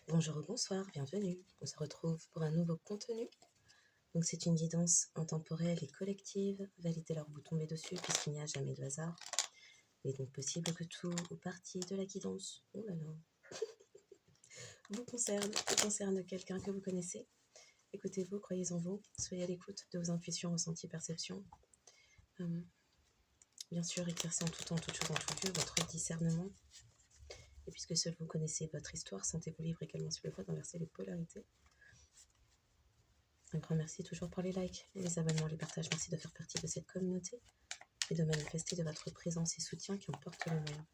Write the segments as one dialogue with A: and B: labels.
A: Bonjour ou bonsoir, bienvenue. On se retrouve pour un nouveau contenu. Donc c'est une guidance intemporelle et collective. Validez leur vous tombez dessus puisqu'il n'y a jamais de hasard. Il est donc possible que tout ou partie de la guidance, oh là là, vous concerne quelqu'un que vous connaissez. Écoutez-vous, croyez en vous, soyez à l'écoute de vos intuitions, ressentis, perceptions. Bien sûr, exercez en tout temps, toute chose, en tout lieu, votre discernement. Et puisque seul vous connaissez votre histoire, sentez-vous libre également sur le voie d'inverser les polarités. Un grand merci toujours pour les likes, les abonnements, les partages. Merci de faire partie de cette communauté et de manifester de votre présence et soutien qui en porte le meilleur.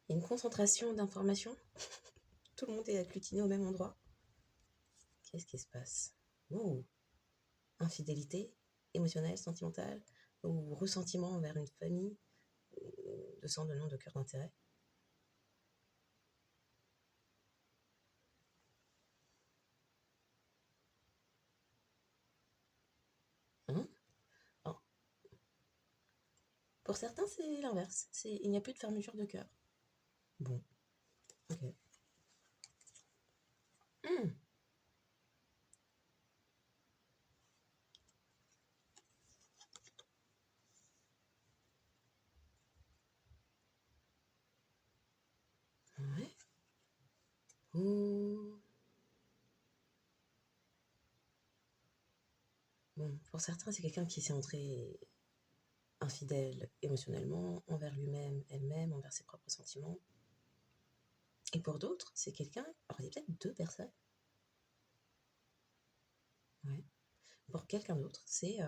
A: Il y a une concentration d'informations. Tout le monde est agglutiné au même endroit. Qu'est-ce qui se passe? Oh. Infidélité émotionnelle, sentimentale ou ressentiment envers une famille de sang, de nom, de cœur, d'intérêt. Oh. Pour certains, c'est l'inverse. Il n'y a plus de fermeture de cœur. Bon. Ok. Ouais. Oh. Bon, pour certains, c'est quelqu'un qui s'est montré infidèle émotionnellement, envers lui-même, elle-même, envers ses propres sentiments. Et pour d'autres, c'est quelqu'un... Alors, il y a peut-être deux personnes. Ouais. Pour quelqu'un d'autre, c'est...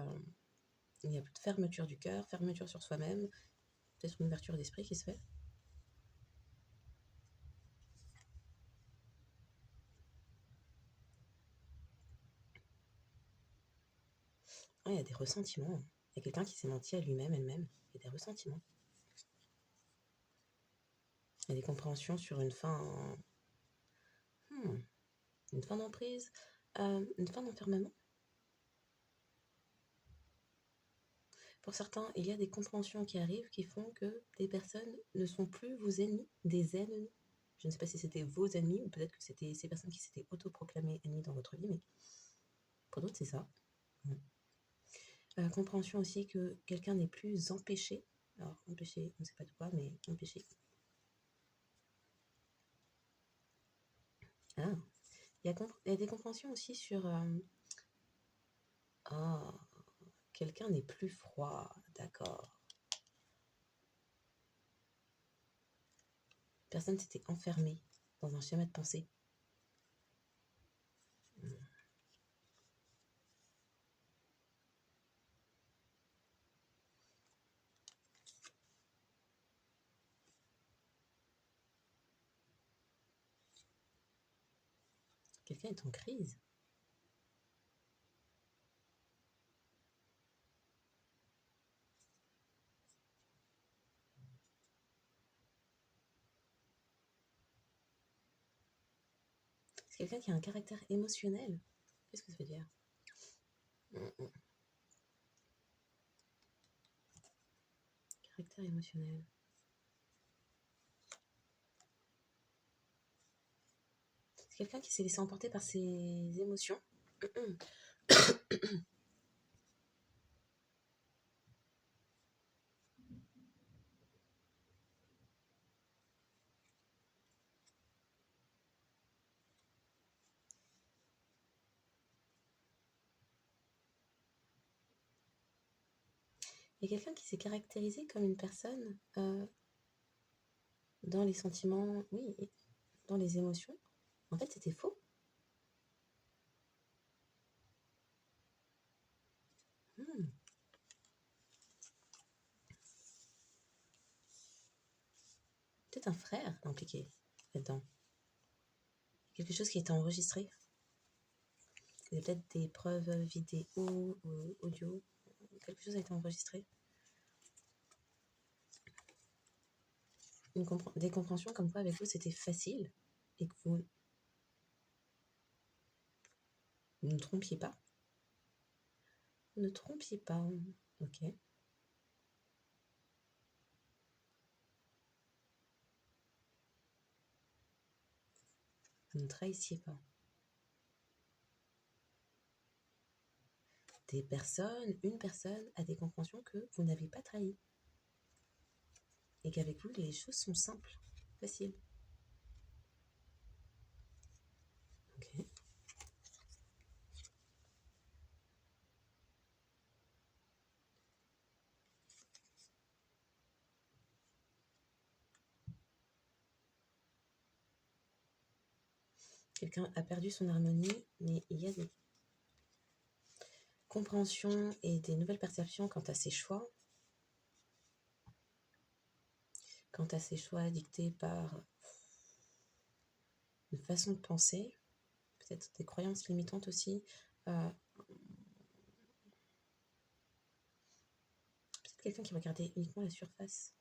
A: il n'y a plus de fermeture du cœur, fermeture sur soi-même, peut-être une ouverture d'esprit qui se fait. Ouais, il y a des ressentiments. Il y a quelqu'un qui s'est menti à lui-même, elle-même. Il y a des ressentiments. Il y a des compréhensions sur une fin... Une fin d'emprise, une fin d'enfermement. Pour certains, il y a des compréhensions qui arrivent qui font que des personnes ne sont plus vos ennemis, des ennemis. Je ne sais pas si c'était vos ennemis ou peut-être que c'était ces personnes qui s'étaient autoproclamées ennemies dans votre vie, mais pour d'autres, c'est ça. Compréhension aussi que quelqu'un n'est plus empêché. Alors, empêché, on ne sait pas de quoi, mais empêché. Ah, il y a des compréhensions aussi sur... quelqu'un n'est plus froid, d'accord. Personne s'était enfermée dans un schéma de pensée. Quelqu'un est en crise. C'est quelqu'un qui a un caractère émotionnel. Qu'est-ce que ça veut dire? Caractère émotionnel. C'est quelqu'un qui s'est laissé emporter par ses émotions. Il y a quelqu'un qui s'est caractérisé comme une personne dans les sentiments, oui, dans les émotions. En fait, c'était faux. Peut-être un frère impliqué. là-dedans. Quelque chose qui a été enregistré. Il y a peut-être des preuves vidéo ou audio. Quelque chose a été enregistré. Des compréhensions comme quoi avec vous c'était facile et que vous ne trompiez pas. Ne trompiez pas. Ok. Ne trahissiez pas. Une personne a des compréhensions que vous n'avez pas trahies. Et qu'avec vous, les choses sont simples, faciles. Ok. Quelqu'un a perdu son harmonie, mais il y a des compréhensions et des nouvelles perceptions quant à ses choix. Quant à ses choix dictés par une façon de penser, peut-être des croyances limitantes aussi. Peut-être quelqu'un qui regardait uniquement la surface.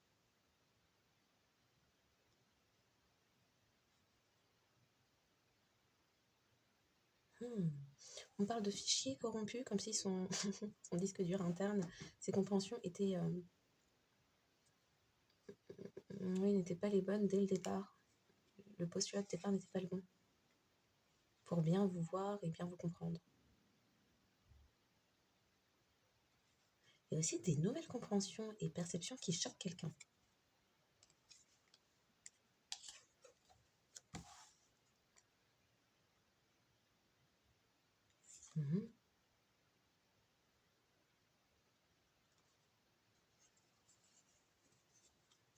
A: On parle de fichiers corrompus comme si son disque dur interne, ses compréhensions étaient, oui, n'étaient pas les bonnes dès le départ. Le postulat de départ n'était pas le bon pour bien vous voir et bien vous comprendre. Il y a aussi des nouvelles compréhensions et perceptions qui choquent quelqu'un.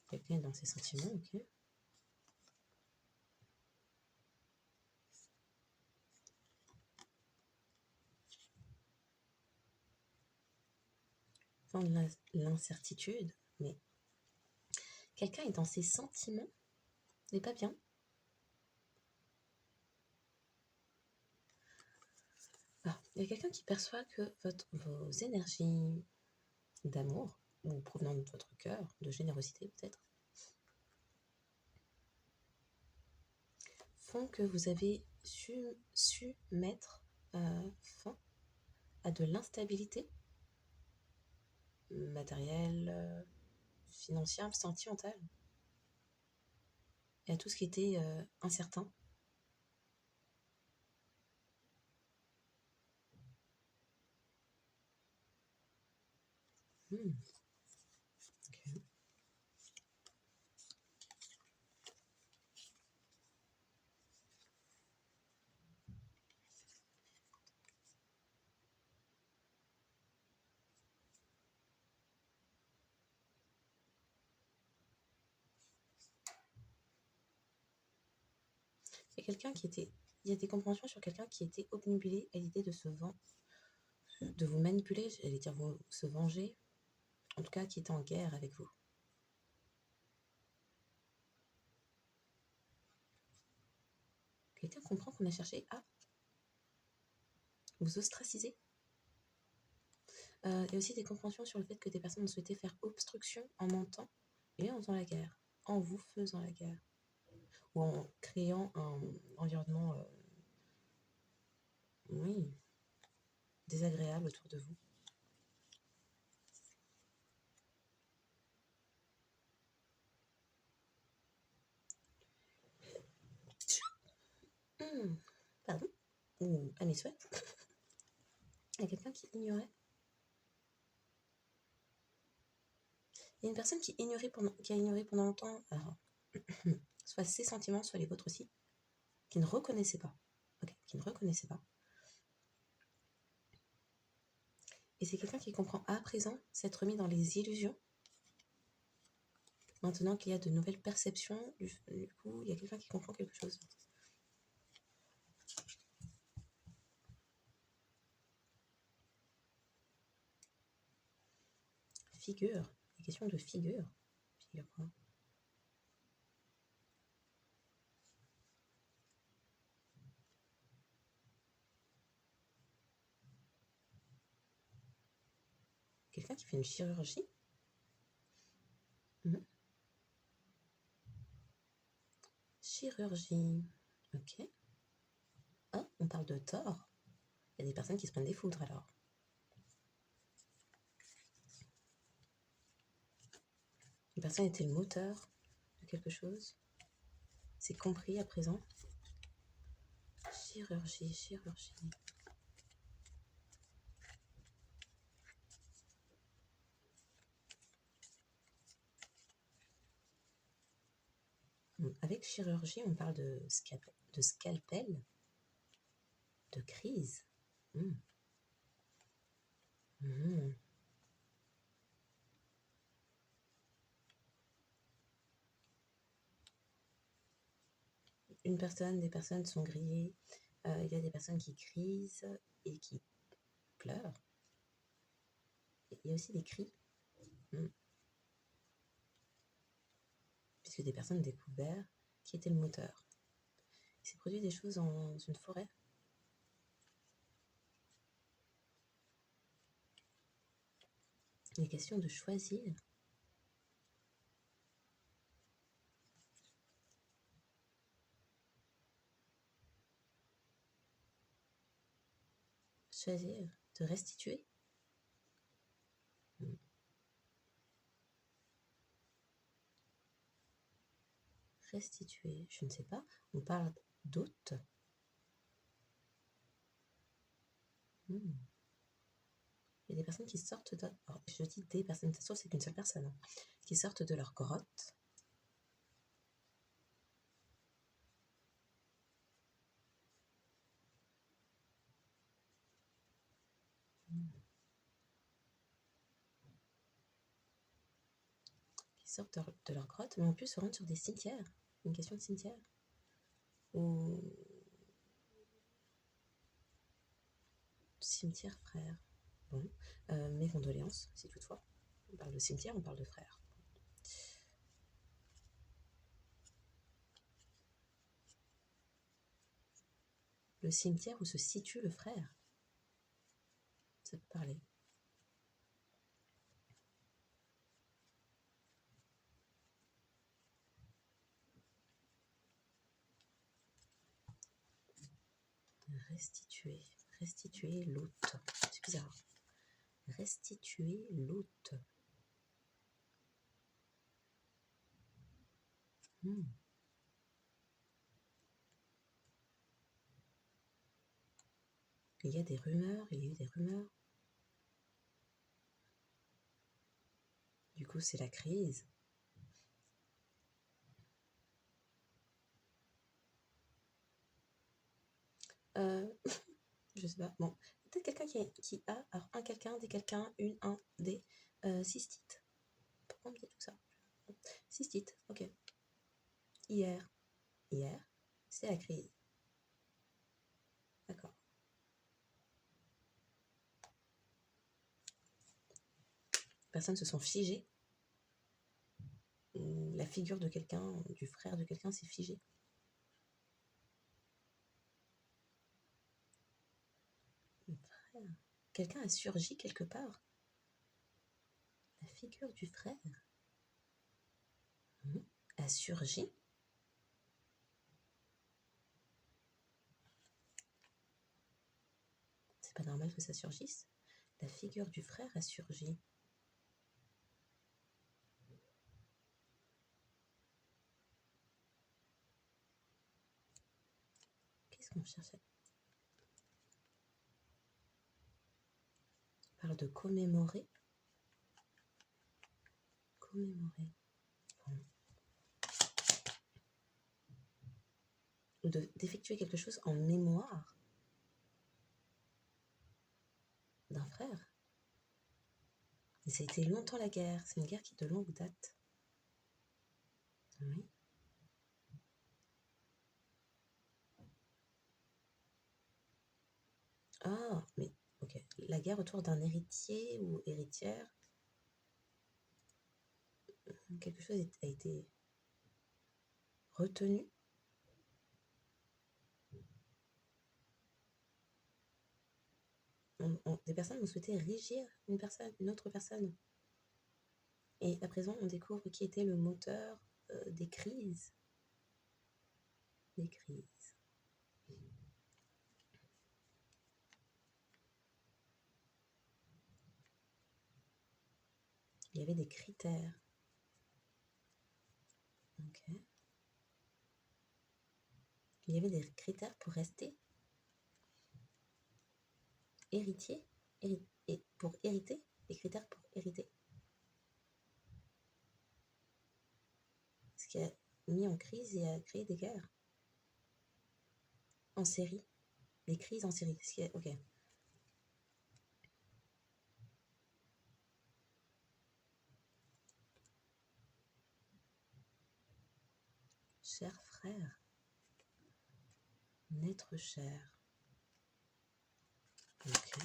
A: Quelqu'un est dans ses sentiments, ok. Enfin, l'incertitude, mais quelqu'un est dans ses sentiments, n'est pas bien. Ah, il y a quelqu'un qui perçoit que vos énergies d'amour, ou provenant de votre cœur, de générosité peut-être, font que vous avez su mettre fin à de l'instabilité matérielle, financière, sentimentale, et à tout ce qui était incertain. Okay. Il y a des compréhensions sur quelqu'un qui était obnubilé à l'idée de de vous manipuler, j'allais dire se venger, en tout cas qui était en guerre avec vous. Quelqu'un comprend qu'on a cherché à vous ostraciser. Il y a aussi des compréhensions sur le fait que des personnes ont souhaité faire obstruction en mentant et en faisant la guerre, en vous faisant la guerre, ou en créant un environnement oui, désagréable autour de vous. Pardon, ou à mes souhaits. Il y a quelqu'un qui ignorait. Il y a une personne qui a ignoré pendant longtemps, alors, soit ses sentiments, soit les vôtres aussi, qui ne reconnaissait pas. Ok, qui ne reconnaissait pas. Et c'est quelqu'un qui comprend à présent s'être mis dans les illusions. Maintenant qu'il y a de nouvelles perceptions, du coup, il y a quelqu'un qui comprend quelque chose. Figure. Les questions de figure. Figure quoi? Quelqu'un qui fait une chirurgie. Mhm. Chirurgie. Ok. Ah, on parle de tort. Il y a des personnes qui se prennent des foudres alors. Une personne était le moteur de quelque chose. C'est compris à présent. Chirurgie, chirurgie. Avec chirurgie, on parle de scalpel, de crise. Mmh. Mmh. Des personnes sont grillées. Il y a des personnes qui crisent et qui pleurent. Il y a aussi des cris. Puisque des personnes découvertes qui était le moteur. Il s'est produit des choses dans une forêt. Il est question de choisir. Choisir, de restituer. Restituer, je ne sais pas. On parle d'hôte. Il y a des personnes qui sortent de... Alors, je dis des personnes, ça se trouve c'est qu'une seule personne. Qui sortent de leur grotte. Qui sortent de leur grotte, mais on peut se rendre sur des cimetières. Une question de cimetière. Ou... Cimetière frère. Bon, mes condoléances, si toutefois. On parle de cimetière, on parle de frère. Le cimetière où se situe le frère. Ça peut parler. Restituer l'hôte. C'est bizarre. Restituer l'hôte. Il y a des rumeurs, il y a eu des rumeurs. Du coup, c'est la crise. Je sais pas. Bon, peut-être quelqu'un qui a, alors un quelqu'un, des quelqu'un, une, un, des cystites. Pourquoi on me dit tout ça? Cystite, ok. Hier, c'est la crise. D'accord. Les personnes se sont figées. La figure de quelqu'un, du frère de quelqu'un s'est figée. Quelqu'un a surgi quelque part. La figure du frère a surgi. C'est pas normal que ça surgisse. La figure du frère a surgi. Qu'est-ce qu'on cherchait? On parle de commémorer. Commémorer. Bon. Ou d'effectuer quelque chose en mémoire d'un frère. Et ça a été longtemps la guerre. C'est une guerre qui est de longue date. Oui. Ah, mais ok. La guerre autour d'un héritier ou héritière. Quelque chose a été retenu. des personnes ont souhaité régir une autre personne. Et à présent, on découvre qui était le moteur des crises. Des crises. Il y avait des critères. Ok. Il y avait des critères pour rester héritier. Et pour hériter. Des critères pour hériter. Ce qui a mis en crise et a créé des guerres. En série. Des crises en série. Ok. Cher frère. Naître cher. Ok.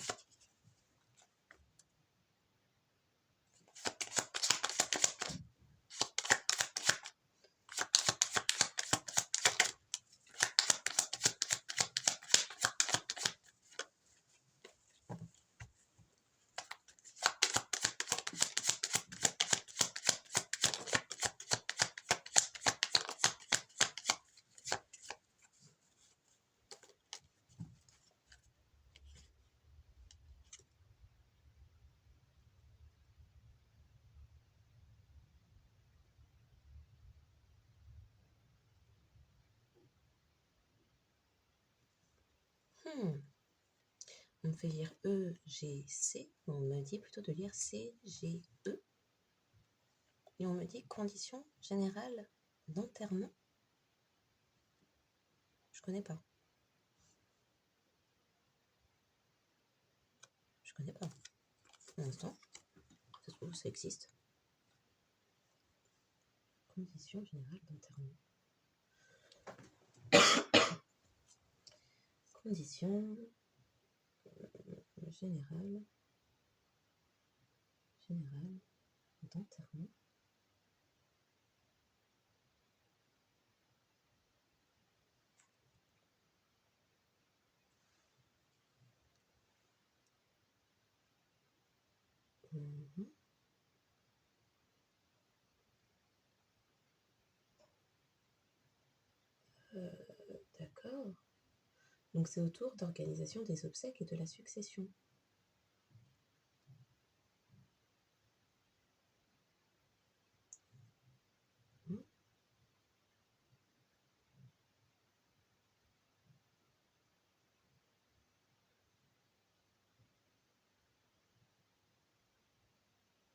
A: On me fait lire E, G, C. On me dit plutôt de lire C, G, E. Et on me dit conditions générales d'enterrement. Je connais pas. Je connais pas. Un instant. Ça se trouve, ça existe. Conditions générales d'enterrement. Conditions générales d'enterrement. D'accord. Donc c'est autour d'organisation des obsèques et de la succession.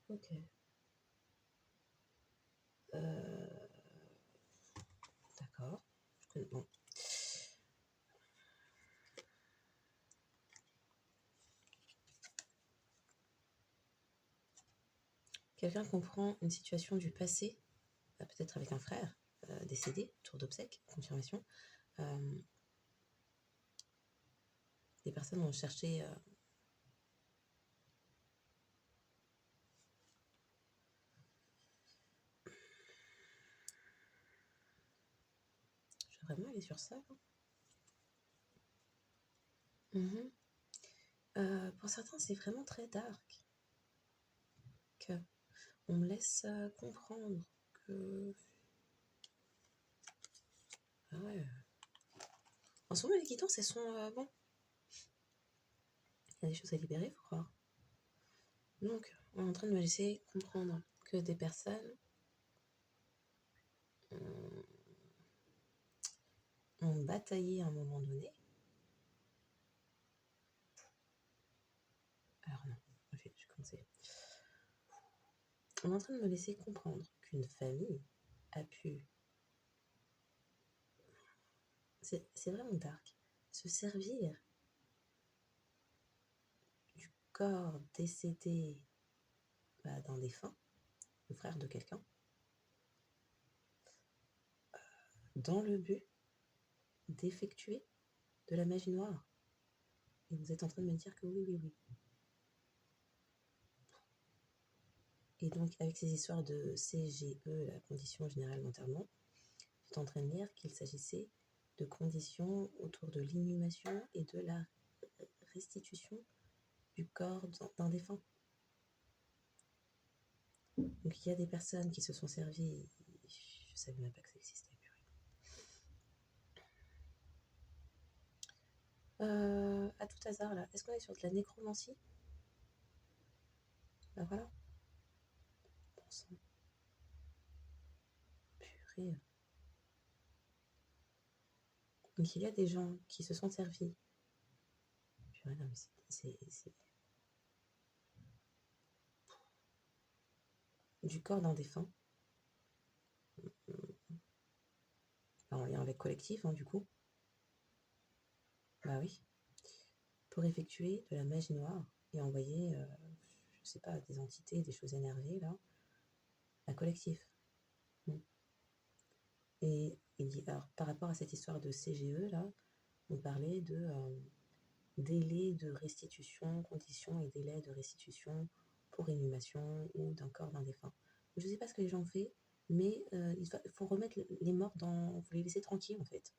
A: Ok. D'accord. Je connais. Bon. Quelqu'un comprend une situation du passé, peut-être avec un frère décédé, tour d'obsèques, confirmation. Des personnes ont cherché je vais vraiment aller sur ça. Pour certains, c'est vraiment très dark. Que on me laisse comprendre que... Ah ouais. En ce moment, les quittances, elles sont... bon. Il y a des choses à libérer, faut croire. Donc, on est en train de me laisser comprendre que des personnes ont bataillé à un moment donné. Alors non, je vais commencer. On est en train de me laisser comprendre qu'une famille a pu... C'est vraiment dark. Se servir du corps décédé d'un défunt, le frère de quelqu'un, dans le but d'effectuer de la magie noire. Et vous êtes en train de me dire que oui. Et donc, avec ces histoires de CGE, la condition générale d'enterrement, j'étais en train de dire qu'il s'agissait de conditions autour de l'inhumation et de la restitution du corps d'un défunt. Donc il y a des personnes qui se sont servies, je savais même pas que ça existait. À tout hasard là, est-ce qu'on est sur de la nécromancie? Bah voilà, bon sang, purée. Donc il y a des gens qui se sont servis. Purée, non mais c'est du corps d'un défunt, en lien avec collectif, hein, du coup. Bah oui, pour effectuer de la magie noire et envoyer, je sais pas, des entités, des choses énervées là, à collectif. Et il dit, alors par rapport à cette histoire de CGE là, on parlait de délai de restitution, conditions et délais de restitution pour inhumation ou d'un corps d'un défunt. Je ne sais pas ce que les gens ont fait, mais il faut remettre les morts dans... Il faut les laisser tranquilles en fait.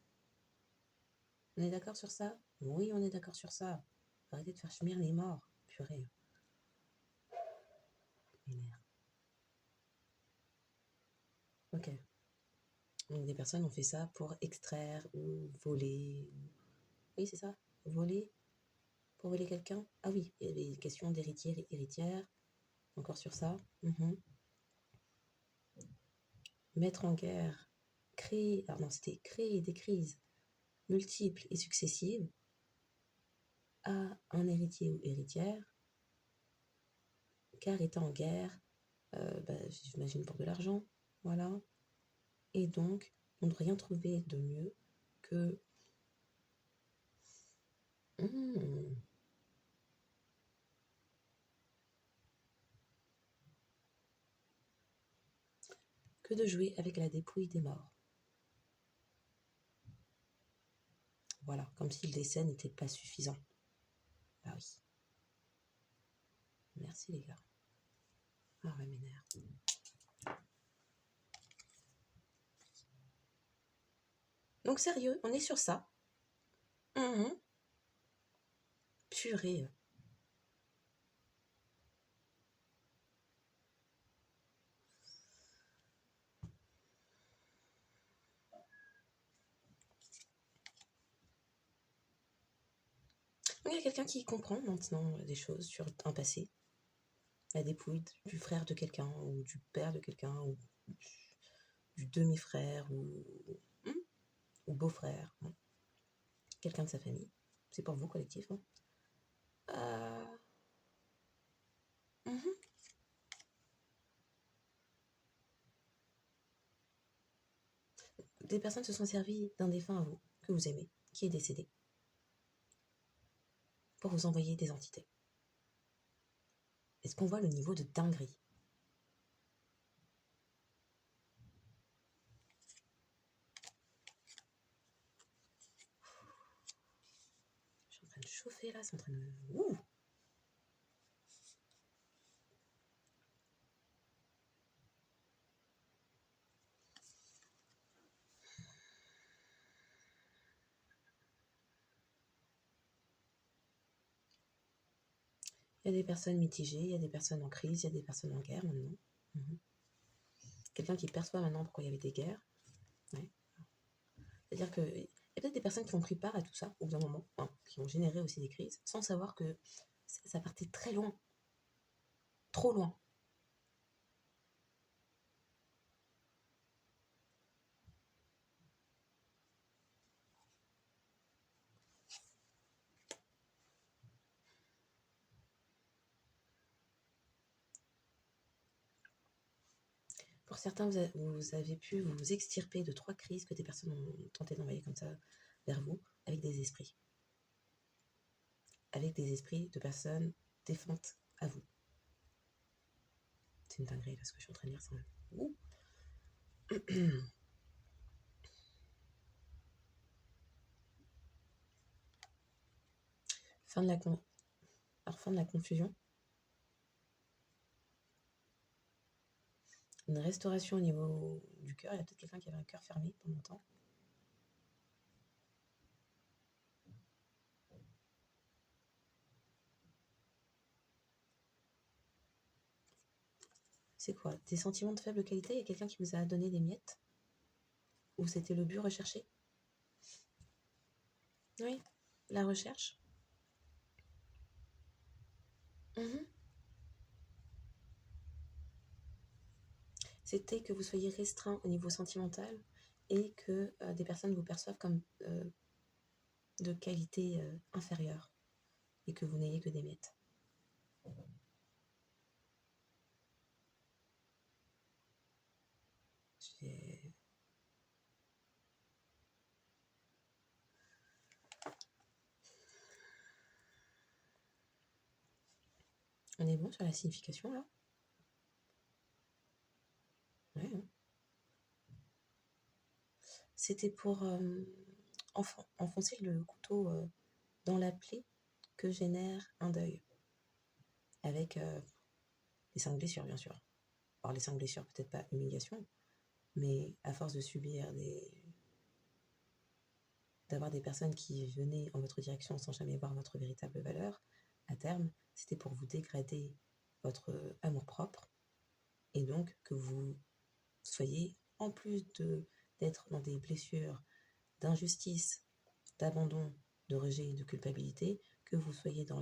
A: On est d'accord sur ça? Oui, on est d'accord sur ça. Arrêtez de faire chemir les morts. Purée. Vénère. Ok. Donc des personnes ont fait ça pour extraire ou voler. Oui, c'est ça. Voler. Pour voler quelqu'un. Ah oui, il y avait des questions d'héritiers et héritières. Encore sur ça. Mettre en guerre. Créer. Alors non, c'était créer des crises multiples et successives à un héritier ou héritière, car étant en guerre, j'imagine pour de l'argent, voilà. Et donc, on ne doit rien trouver de mieux que que de jouer avec la dépouille des morts. Voilà, comme si le décès n'était pas suffisant. Ah oui. Merci les gars. Ah ouais, m'énerve. Donc sérieux, on est sur ça. Purée. Il y a quelqu'un qui comprend maintenant des choses sur un passé. La dépouille du frère de quelqu'un, ou du père de quelqu'un, ou du demi-frère, ou beau-frère. Quelqu'un de sa famille. C'est pour vous, collectif. Des personnes se sont servies d'un défunt à vous, que vous aimez, qui est décédé, pour vous envoyer des entités. Est-ce qu'on voit le niveau de dinguerie? Je suis en train de chauffer là, c'est en train de... Ouh. Il y a des personnes mitigées, il y a des personnes en crise, il y a des personnes en guerre maintenant. Quelqu'un qui perçoit maintenant pourquoi il y avait des guerres. Ouais. C'est-à-dire qu'il y a peut-être des personnes qui ont pris part à tout ça au bout d'un moment, qui ont généré aussi des crises, sans savoir que ça partait très loin. Trop loin. Pour certains, vous avez pu vous extirper de 3 crises que des personnes ont tenté d'envoyer comme ça vers vous, avec des esprits. Avec des esprits de personnes défuntes à vous. C'est une dinguerie là ce que je suis en train de lire sans même. Fin de la confusion. Une restauration au niveau du cœur. Il y a peut-être quelqu'un qui avait un cœur fermé pendant longtemps. C'est quoi? Des sentiments de faible qualité? Il y a quelqu'un qui vous a donné des miettes? Ou c'était le but recherché? Oui, la recherche. Mhm. C'était que vous soyez restreint au niveau sentimental et que des personnes vous perçoivent comme de qualité inférieure et que vous n'ayez que des miettes. J'ai- On est bon sur la signification là? Ouais, hein. C'était pour enfoncer le couteau dans la plaie que génère un deuil. Avec les 5 blessures, bien sûr. Alors les 5 blessures, peut-être pas humiliation, mais à force de subir d'avoir des personnes qui venaient en votre direction sans jamais voir votre véritable valeur, à terme, c'était pour vous dégrader votre amour-propre, et donc que vous soyez, en plus d'être dans des blessures d'injustice, d'abandon, de rejet, de culpabilité, que vous soyez dans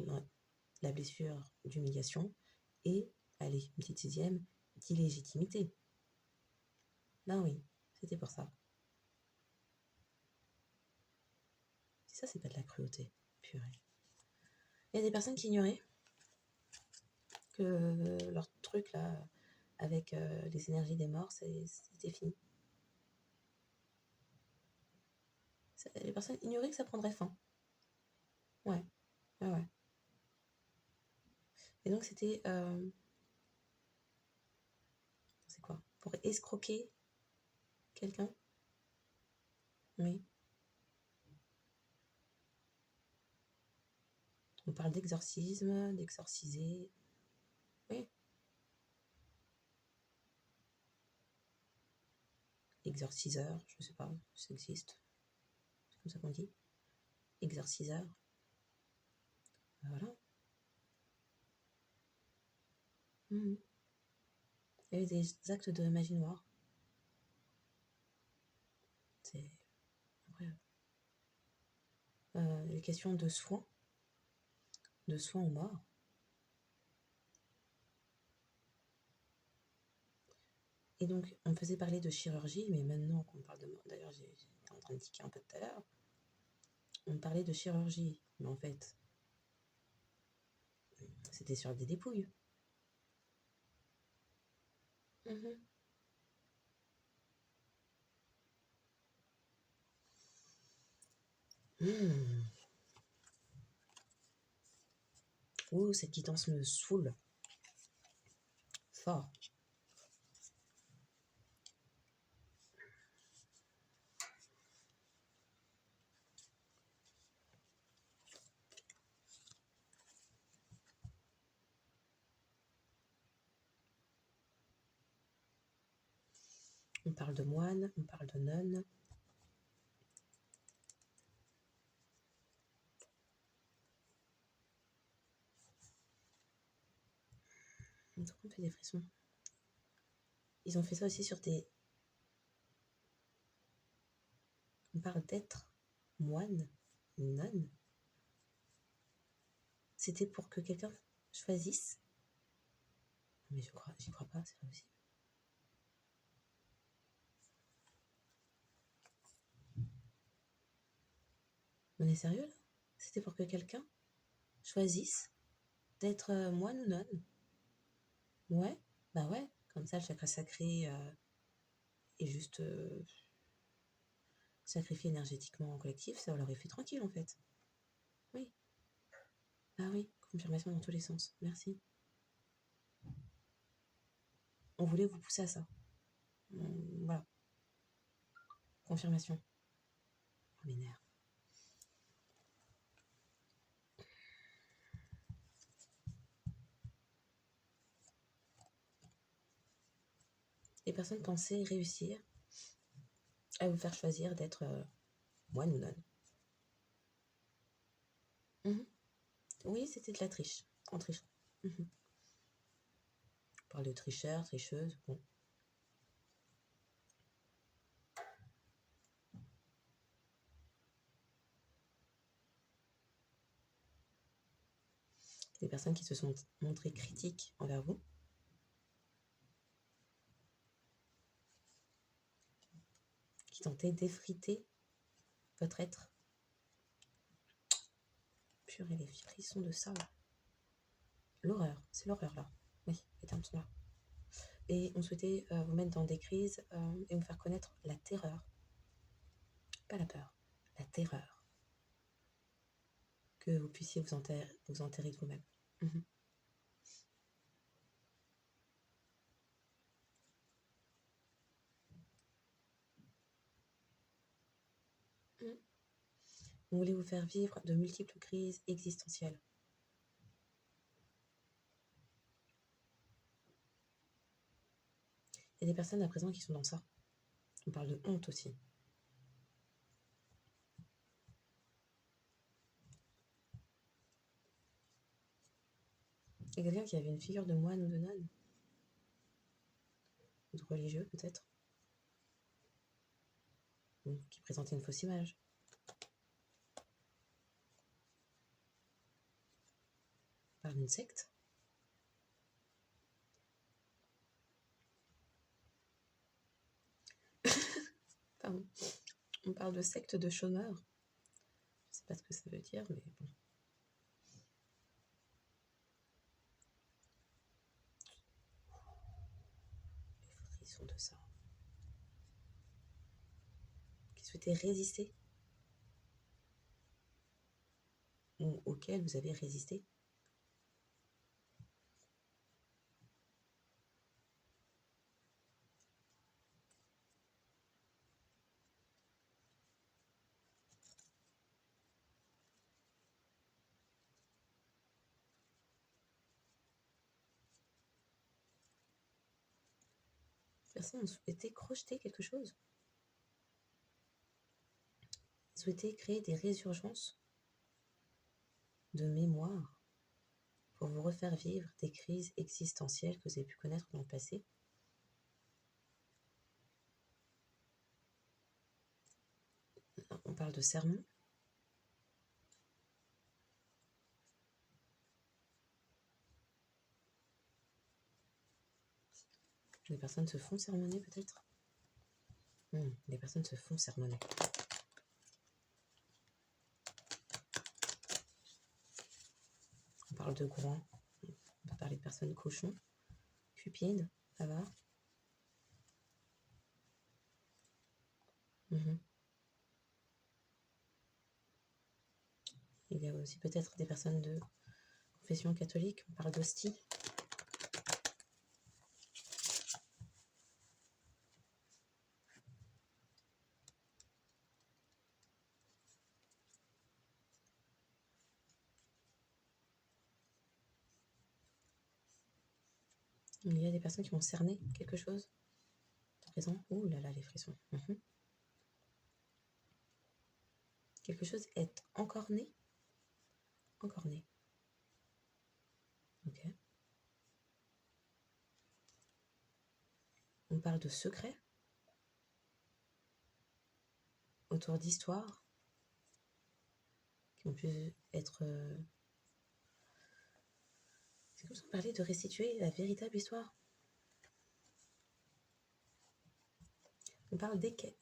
A: la blessure d'humiliation et, allez, une petite sixième, d'illégitimité. Ben oui, c'était pour ça. Si ça, c'est pas de la cruauté, purée. Il y a des personnes qui ignoraient que leur truc là, avec les énergies des morts, c'était fini. Les personnes ignoraient que ça prendrait fin. Ouais, ouais, ouais. Et donc c'était... c'est quoi? Pour escroquer quelqu'un? Oui. On parle d'exorcisme, d'exorciser. Oui. Exorciseur, je sais pas, ça existe. C'est comme ça qu'on dit. Exorciseur. Voilà. Mmh. Il y avait des actes de magie noire. C'est incroyable. Les questions de soins aux morts. Et donc, on me faisait parler de chirurgie, mais maintenant qu'on parle de mort, d'ailleurs, j'étais en train de tiquer un peu tout à l'heure, on me parlait de chirurgie, mais en fait, c'était sur des dépouilles. Mhm. Mmh. Ouh, cette guidance me saoule. Fort. On parle de moine, on parle de nonne. On fait des frissons. Ils ont fait ça aussi sur des... On parle d'être moine, nonne. C'était pour que quelqu'un choisisse. Mais j'y crois pas, c'est pas possible. On est sérieux là? C'était pour que quelqu'un choisisse d'être moine ou nonne? Ouais, bah ouais, comme ça le chakra sacré est juste sacrifié énergétiquement en collectif, ça l'aurait fait tranquille en fait. Oui, ah oui, confirmation dans tous les sens, merci. On voulait vous pousser à ça. Voilà, confirmation. On m'énerve. Les personnes pensaient réussir à vous faire choisir d'être moine ou nonne. Oui, c'était de la triche, en trichant. parle de tricheurs, tricheuses, bon. Des personnes qui se sont montrées critiques envers vous. Qui tentaient d'effriter votre être. Purée, les frissons de ça, là. L'horreur, c'est l'horreur, là. Oui, les termes sont là. Et on souhaitait vous mettre dans des crises et vous faire connaître la terreur. Pas la peur, la terreur. Que vous puissiez vous enterrer de vous-même. On voulait vous faire vivre de multiples crises existentielles. Il y a des personnes à présent qui sont dans ça. On parle de honte aussi. Il y a quelqu'un qui avait une figure de moine ou de nonne. Ou de religieux peut-être. Ou qui présentait une fausse image. On parle d'une secte. Pardon. On parle de secte de chômeurs. Je sais pas ce que ça veut dire, mais bon. Les frissons de ça. Qui souhaitaient résister. Ou auquel vous avez résisté. Personne n'a souhaité crocheter quelque chose. Souhaité créer des résurgences de mémoire pour vous refaire vivre des crises existentielles que vous avez pu connaître dans le passé. On parle de sermons. Les personnes se font sermonner peut-être. Les personnes se font sermonner. On parle de groin. On peut parler de personnes cochons, cupides, avares. Il y a aussi peut-être des personnes de confession catholique. On parle d'hostie. Il y a des personnes qui vont cerner quelque chose. À présent, ouh là là, les frissons. Quelque chose est encore né. Encore né. Ok. On parle de secrets autour d'histoires qui ont pu être... C'est comme si on parlait de restituer la véritable histoire. On parle d'équerre.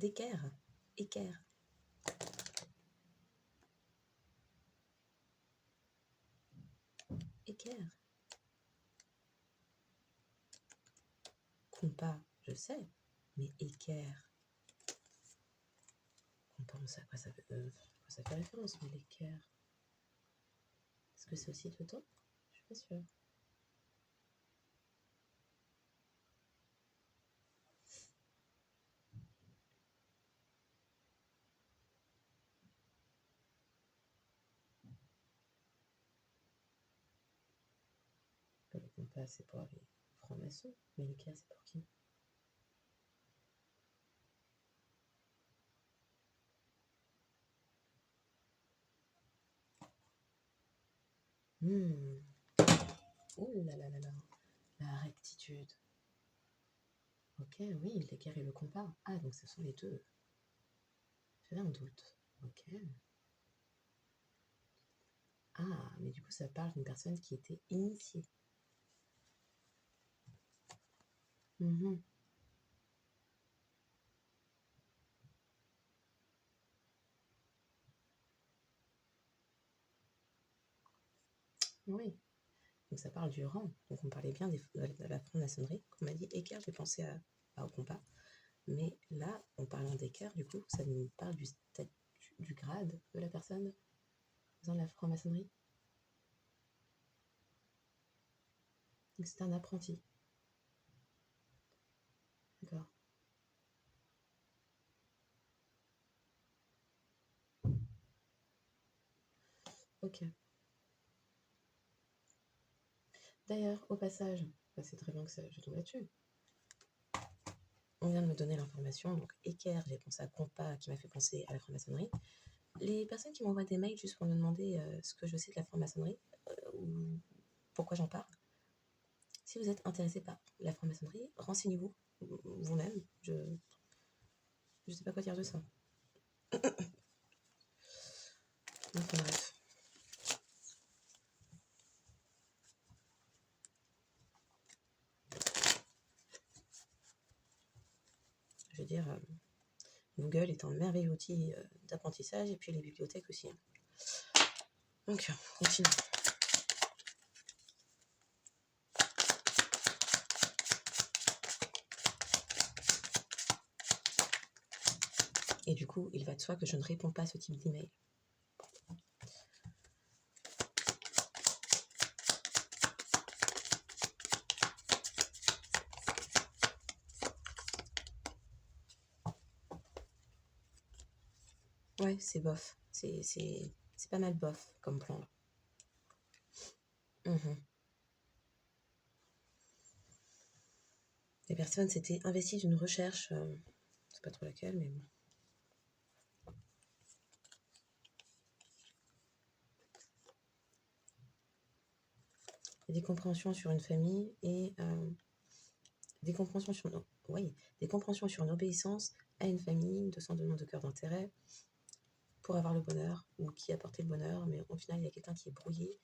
A: Équerre. Équerre. Compas, je sais, mais équerre. Compas, on sait à quoi ça fait référence, mais l'équerre. Est-ce que c'est aussi dedans? Je suis pas sûre. Le compas, c'est pour les francs-maçons, mais l'équerre, c'est pour qui? Ouh là là là là. La la rectitude. Ok, oui, l'équerre et le compas. Ah, donc ce sont les deux. J'avais un doute. Ok. Ah, mais du coup, ça parle d'une personne qui était initiée. Mhm. Oui. Donc ça parle du rang. Donc on parlait bien de la franc-maçonnerie. Quand on m'a dit équerre, j'ai pensé au compas. Mais là, en parlant d'équerre, du coup, ça nous parle du statut, du grade de la personne dans la franc-maçonnerie. Donc c'est un apprenti. D'accord. Ok. D'ailleurs, au passage, c'est très bien que je tombe là-dessus. On vient de me donner l'information, donc équerre, j'ai pensé à compas qui m'a fait penser à la franc-maçonnerie. Les personnes qui m'envoient des mails juste pour me demander ce que je sais de la franc-maçonnerie ou pourquoi j'en parle, si vous êtes intéressé par la franc-maçonnerie, renseignez-vous vous-même. Je sais pas quoi dire de ça. Enfin bref. Je veux dire, Google est un merveilleux outil d'apprentissage et puis les bibliothèques aussi. Donc, continue. Et du coup, il va de soi que je ne réponds pas à ce type d'email. Ouais, c'est bof. C'est pas mal bof comme plan. Mmh. Les personnes s'étaient investies d'une recherche, c'est pas trop laquelle, mais bon. Des compréhensions sur une famille et des compréhensions sur des compréhensions sur une obéissance à une famille, de son demande de cœur d'intérêt pour avoir le bonheur ou qui apportait le bonheur, mais au final il y a quelqu'un qui est brouillé.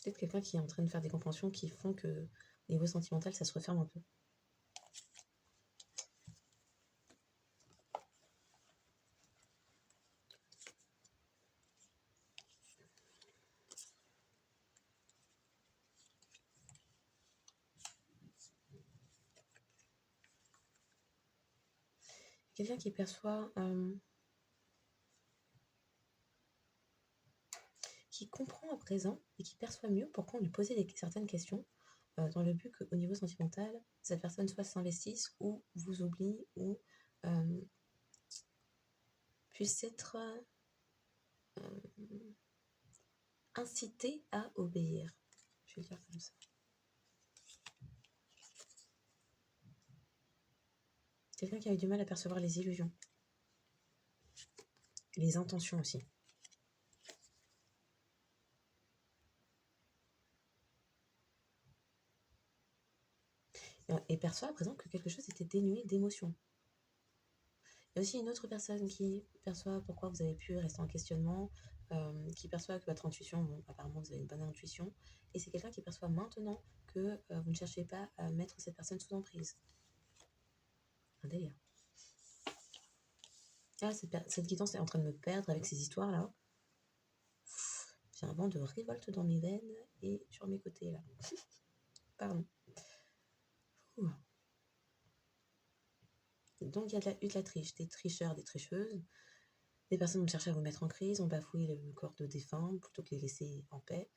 A: Peut-être quelqu'un qui est en train de faire des compréhensions qui font que au niveau sentimental ça se referme un peu. Quelqu'un qui perçoit, qui comprend à présent et qui perçoit mieux pourquoi on lui posait certaines questions dans le but qu'au niveau sentimental, cette personne soit s'investisse ou vous oublie ou puisse être incitée à obéir. Je vais le dire comme ça. Quelqu'un qui a eu du mal à percevoir les illusions. Les intentions aussi. Et perçoit à présent que quelque chose était dénué d'émotion. Il y a aussi une autre personne qui perçoit pourquoi vous avez pu rester en questionnement, qui perçoit que votre intuition, bon, apparemment vous avez une bonne intuition, et c'est quelqu'un qui perçoit maintenant que vous ne cherchez pas à mettre cette personne sous emprise. Un délire. Ah, cette guidance est en train de me perdre avec ces histoires-là. J'ai un vent de révolte dans mes veines et sur mes côtés, là. Pardon. Ouh. Donc, il y a eu de la triche, des tricheurs, des tricheuses. Des personnes ont cherché à vous mettre en crise, ont bafoué le corps de défunt plutôt que les laisser en paix.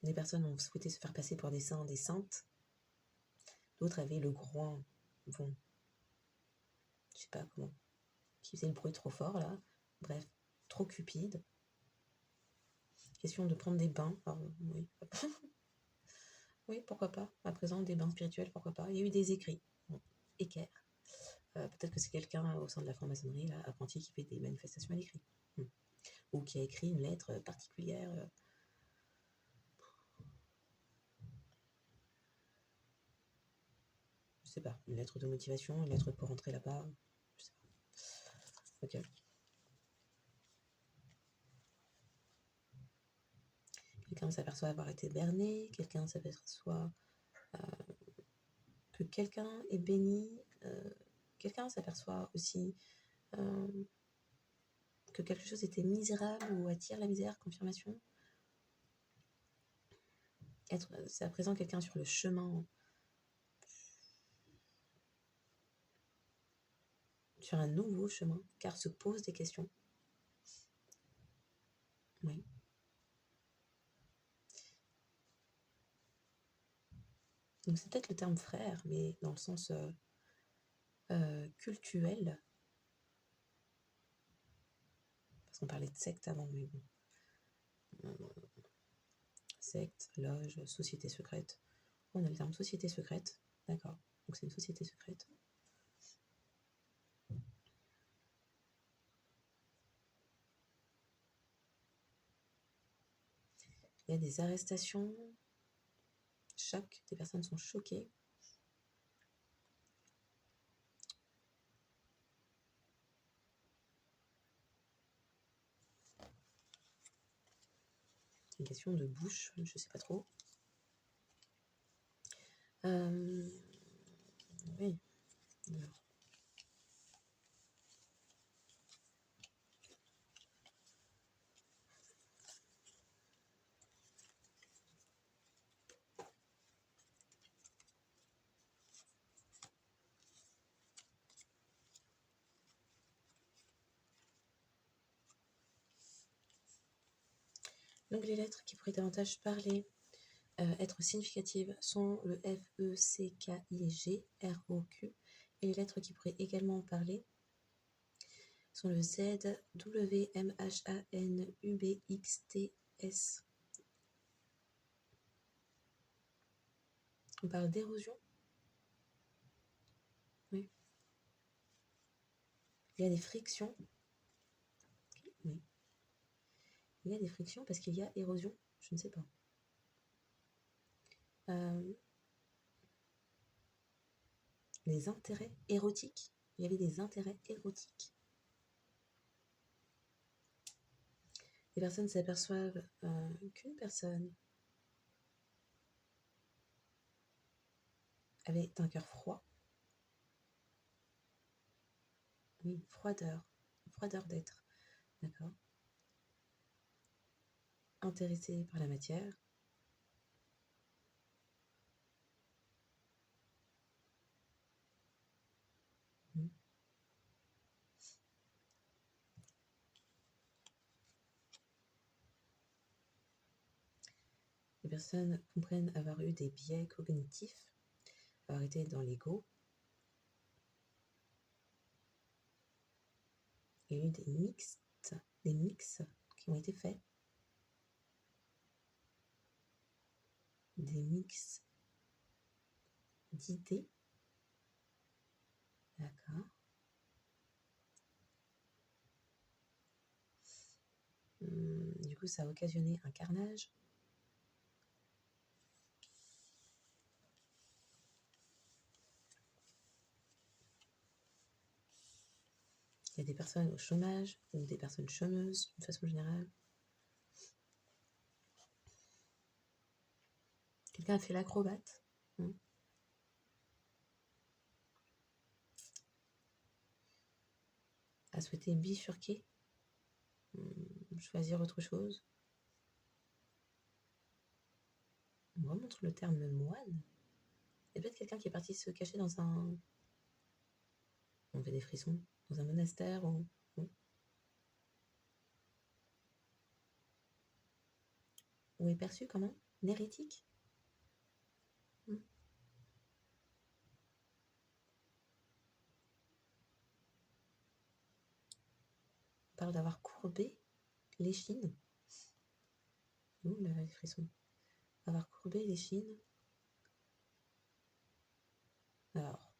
A: Des personnes ont souhaité se faire passer pour des saints, des saintes. D'autres avaient le groin, bon, je sais pas comment, qui faisait le bruit trop fort, là. Bref, trop cupide. Question de prendre des bains, alors, oui. Oui, pourquoi pas. À présent, des bains spirituels, pourquoi pas. Il y a eu des écrits. Bon, équerre. Peut-être que c'est quelqu'un au sein de la franc-maçonnerie, là, apprenti, qui fait des manifestations à l'écrit. Ou qui a écrit une lettre particulière. Je sais pas, une lettre de motivation, une lettre pour rentrer là-bas. Je sais pas. Ok. Quelqu'un s'aperçoit avoir été berné, quelqu'un s'aperçoit que quelqu'un est béni, quelqu'un s'aperçoit aussi que quelque chose était misérable ou attire la misère, confirmation. C'est à présent quelqu'un sur le chemin, sur un nouveau chemin, car se pose des questions. Oui. Donc c'est peut-être le terme frère, mais dans le sens cultuel, parce qu'on parlait de secte avant, mais bon. Secte, loge, société secrète. On a le terme société secrète, d'accord. Donc c'est une société secrète. Il y a des arrestations, choc, des personnes sont choquées. Une question de bouche, je sais pas trop. Oui. Alors. Donc les lettres qui pourraient davantage parler, être significatives, sont le F, E, C, K, I, G, R, O, Q. Et les lettres qui pourraient également parler sont le Z, W, M, H, A, N, U, B, X, T, S. On parle d'érosion. Oui. Il y a des frictions. Oui. Il y a des frictions parce qu'il y a érosion. Je ne sais pas. Les intérêts érotiques. Il y avait des intérêts érotiques. Les personnes s'aperçoivent qu'une personne avait un cœur froid. Oui, froideur d'être, d'accord. Intéressé par la matière. Les personnes comprennent avoir eu des biais cognitifs, avoir été dans l'ego. Il y a eu des mix qui ont été faits. Des mix d'idées. D'accord. Du coup, ça a occasionné un carnage. Il y a des personnes au chômage ou des personnes chômeuses, de façon générale. Quelqu'un a fait l'acrobate. A souhaité bifurquer, choisir autre chose. On remonte le terme moine. Il y a peut-être quelqu'un qui est parti se cacher dans un... On fait des frissons. Dans un monastère ou... Ou est perçu comme un hérétique. On parle d'avoir courbé l'échine. Ouh là, les frissons. Avoir courbé l'échine. Alors,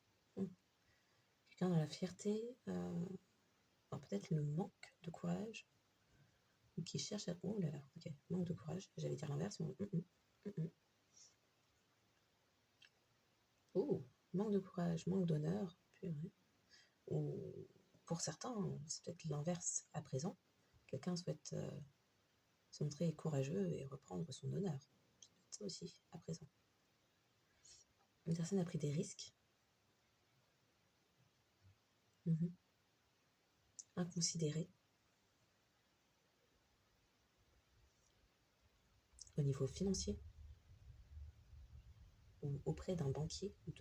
A: Quelqu'un dans la fierté, peut-être le manque de courage, ou qui cherche à... Oh là là, ok, manque de courage, j'allais dire l'inverse, mais... Oh, manque de courage, manque d'honneur, purée. Ou pour certains, c'est peut-être l'inverse à présent. Quelqu'un souhaite se montrer courageux et reprendre son honneur. C'est ça aussi, à présent. Une personne a pris des risques. Inconsidérés. Au niveau financier. Ou auprès d'un banquier ou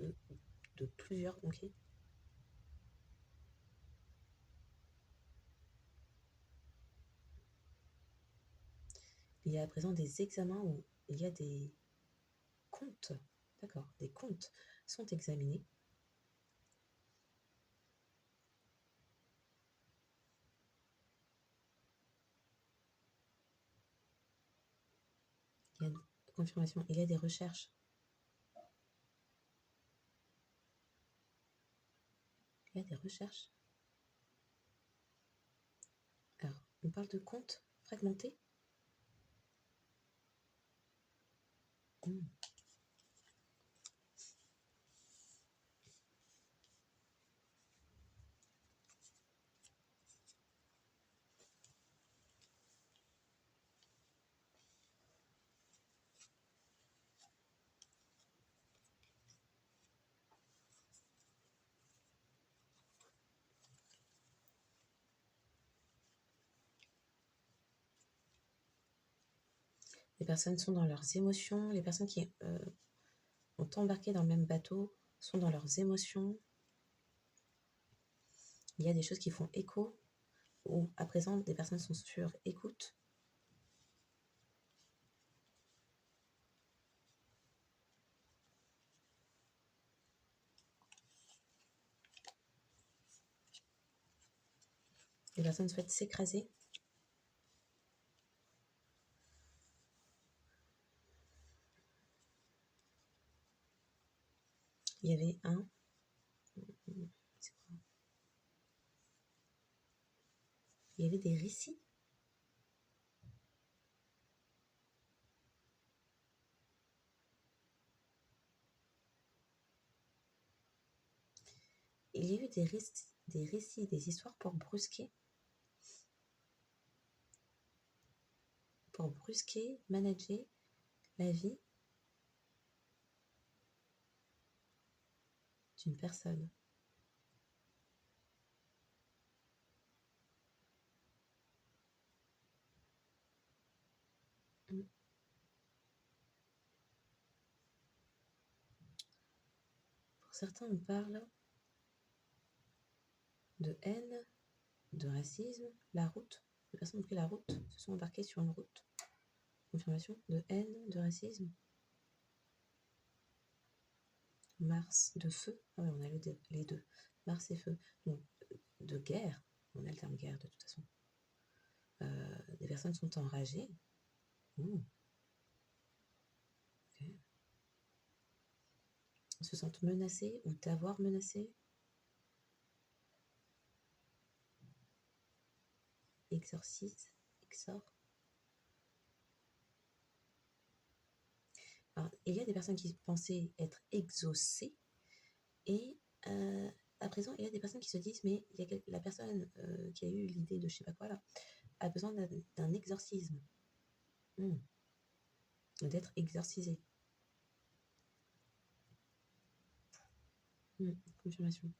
A: de plusieurs banquiers. Il y a à présent des examens où il y a des comptes, d'accord, des comptes sont examinés. Il y a une confirmation, il y a des recherches. Il y a des recherches. Alors, on parle de comptes fragmentés. Les personnes sont dans leurs émotions. Les personnes qui ont embarqué dans le même bateau sont dans leurs émotions. Il y a des choses qui font écho, ou à présent, des personnes sont sur écoute. Les personnes souhaitent s'écraser. Il y avait il y avait des récits. Il y a eu des récits, des histoires pour brusquer, manager la vie d'une personne. Pour certains, on parle de haine, de racisme, la route. Les personnes ont pris la route, se sont embarquées sur une route. Confirmation de haine, de racisme. Mars, de feu. Ah ouais, on a les deux. Mars et feu. Donc, de guerre. On a le terme guerre de toute façon. Des personnes sont enragées. Okay. Se sentent menacées ou d'avoir menacé. Exorcise. Alors, il y a des personnes qui pensaient être exaucées et à présent, il y a des personnes qui se disent mais il y a la personne qui a eu l'idée de je sais pas quoi là a besoin d'un exorcisme, d'être exorcisée. Confirmation.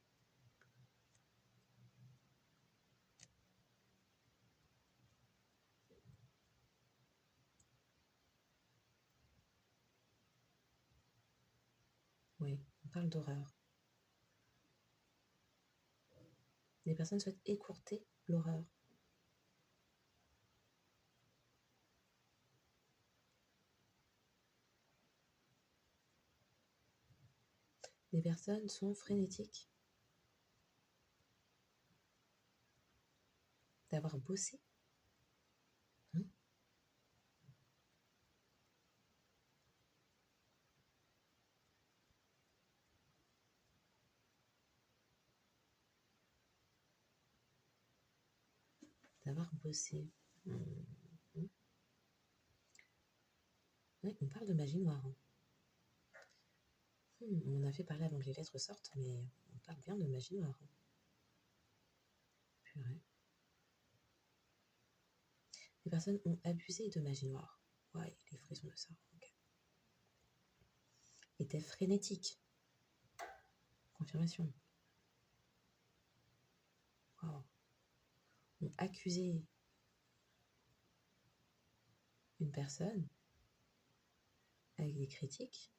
A: Oui, on parle d'horreur. Les personnes souhaitent écourter l'horreur. Les personnes sont frénétiques d'avoir bossé. d'avoir bossé. Oui, on parle de magie noire. On en a fait parler avant que les lettres sortent, mais on parle bien de magie noire. Purée. Les personnes ont abusé de magie noire. Ouais, les frissons de ça. Okay. Étaient frénétiques. Confirmation. Wow. Ont accusé une personne avec des critiques.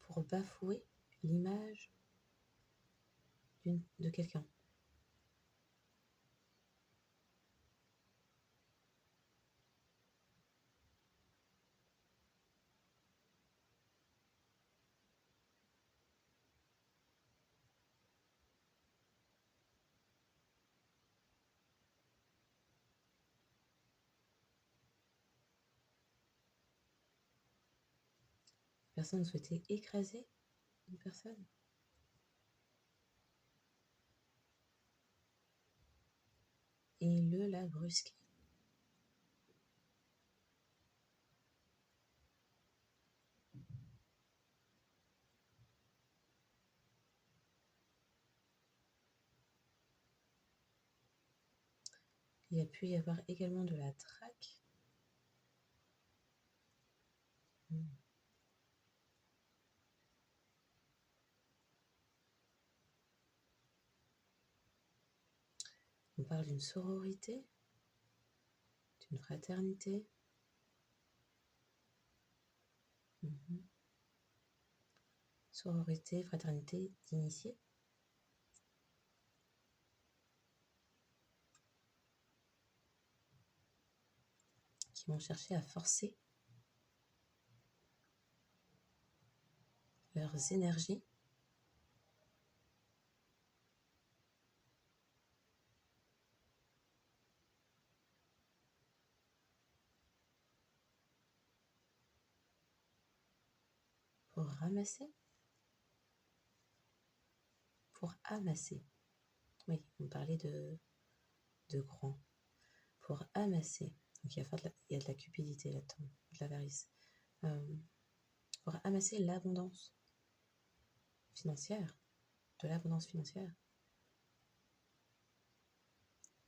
A: Pour bafouer l'image de quelqu'un. Personne souhaitait écraser une personne. Et l'a brusqué. Il y a pu y avoir également de la traque. On parle d'une sororité, d'une fraternité. Sororité, fraternité d'initiés. Qui vont chercher à forcer leurs énergies pour ramasser. Pour amasser. Oui, on parlait de grand. Pour amasser. Donc il y a de la cupidité là-dedans, de l'avarice. Pour amasser l'abondance financière, de l'abondance financière.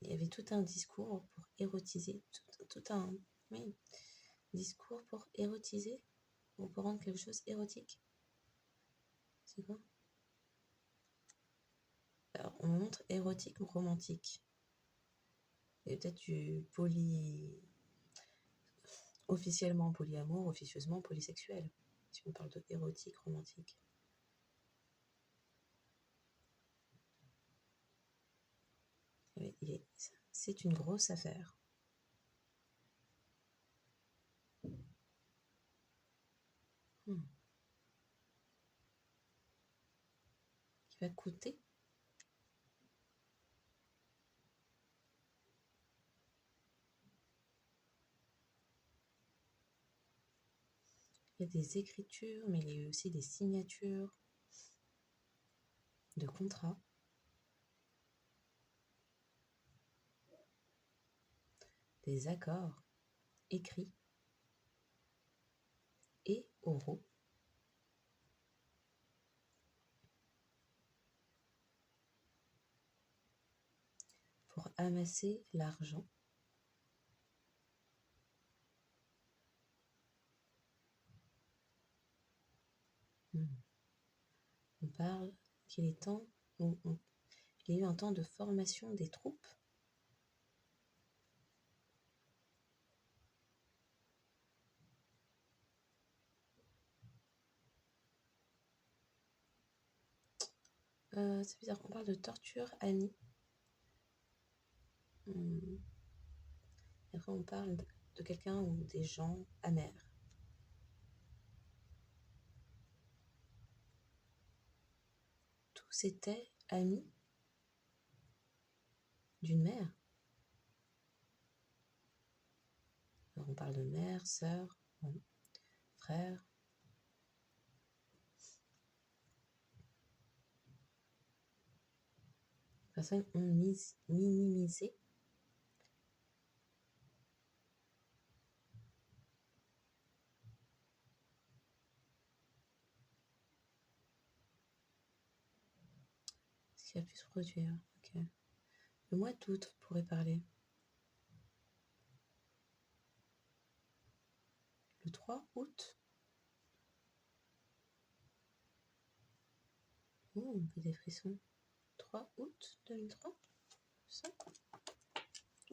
A: Il y avait tout un discours pour érotiser, tout un discours pour érotiser, ou pour rendre quelque chose érotique. C'est quoi? Alors, on montre érotique ou romantique. Il y a peut-être du officiellement polyamour, officieusement polysexuel, si on parle de érotique, romantique. C'est une grosse affaire. Qui va coûter. Il y a des écritures, mais il y a aussi des signatures de contrats. Des accords écrits et oraux. Pour amasser l'argent. On parle qu'il est temps, il y a eu un temps de formation des troupes. C'est bizarre qu'on parle de torture amie. Après on parle de quelqu'un ou des gens amers. Tous étaient amis d'une mère. Alors on parle de mère, sœur, frère. personnes ont minimisé ce qui a pu se produire. Ok. Le mois d'août, vous pourrez parler. Le 3 août. Oh, un peu des frissons. 3 août 2003. Ça.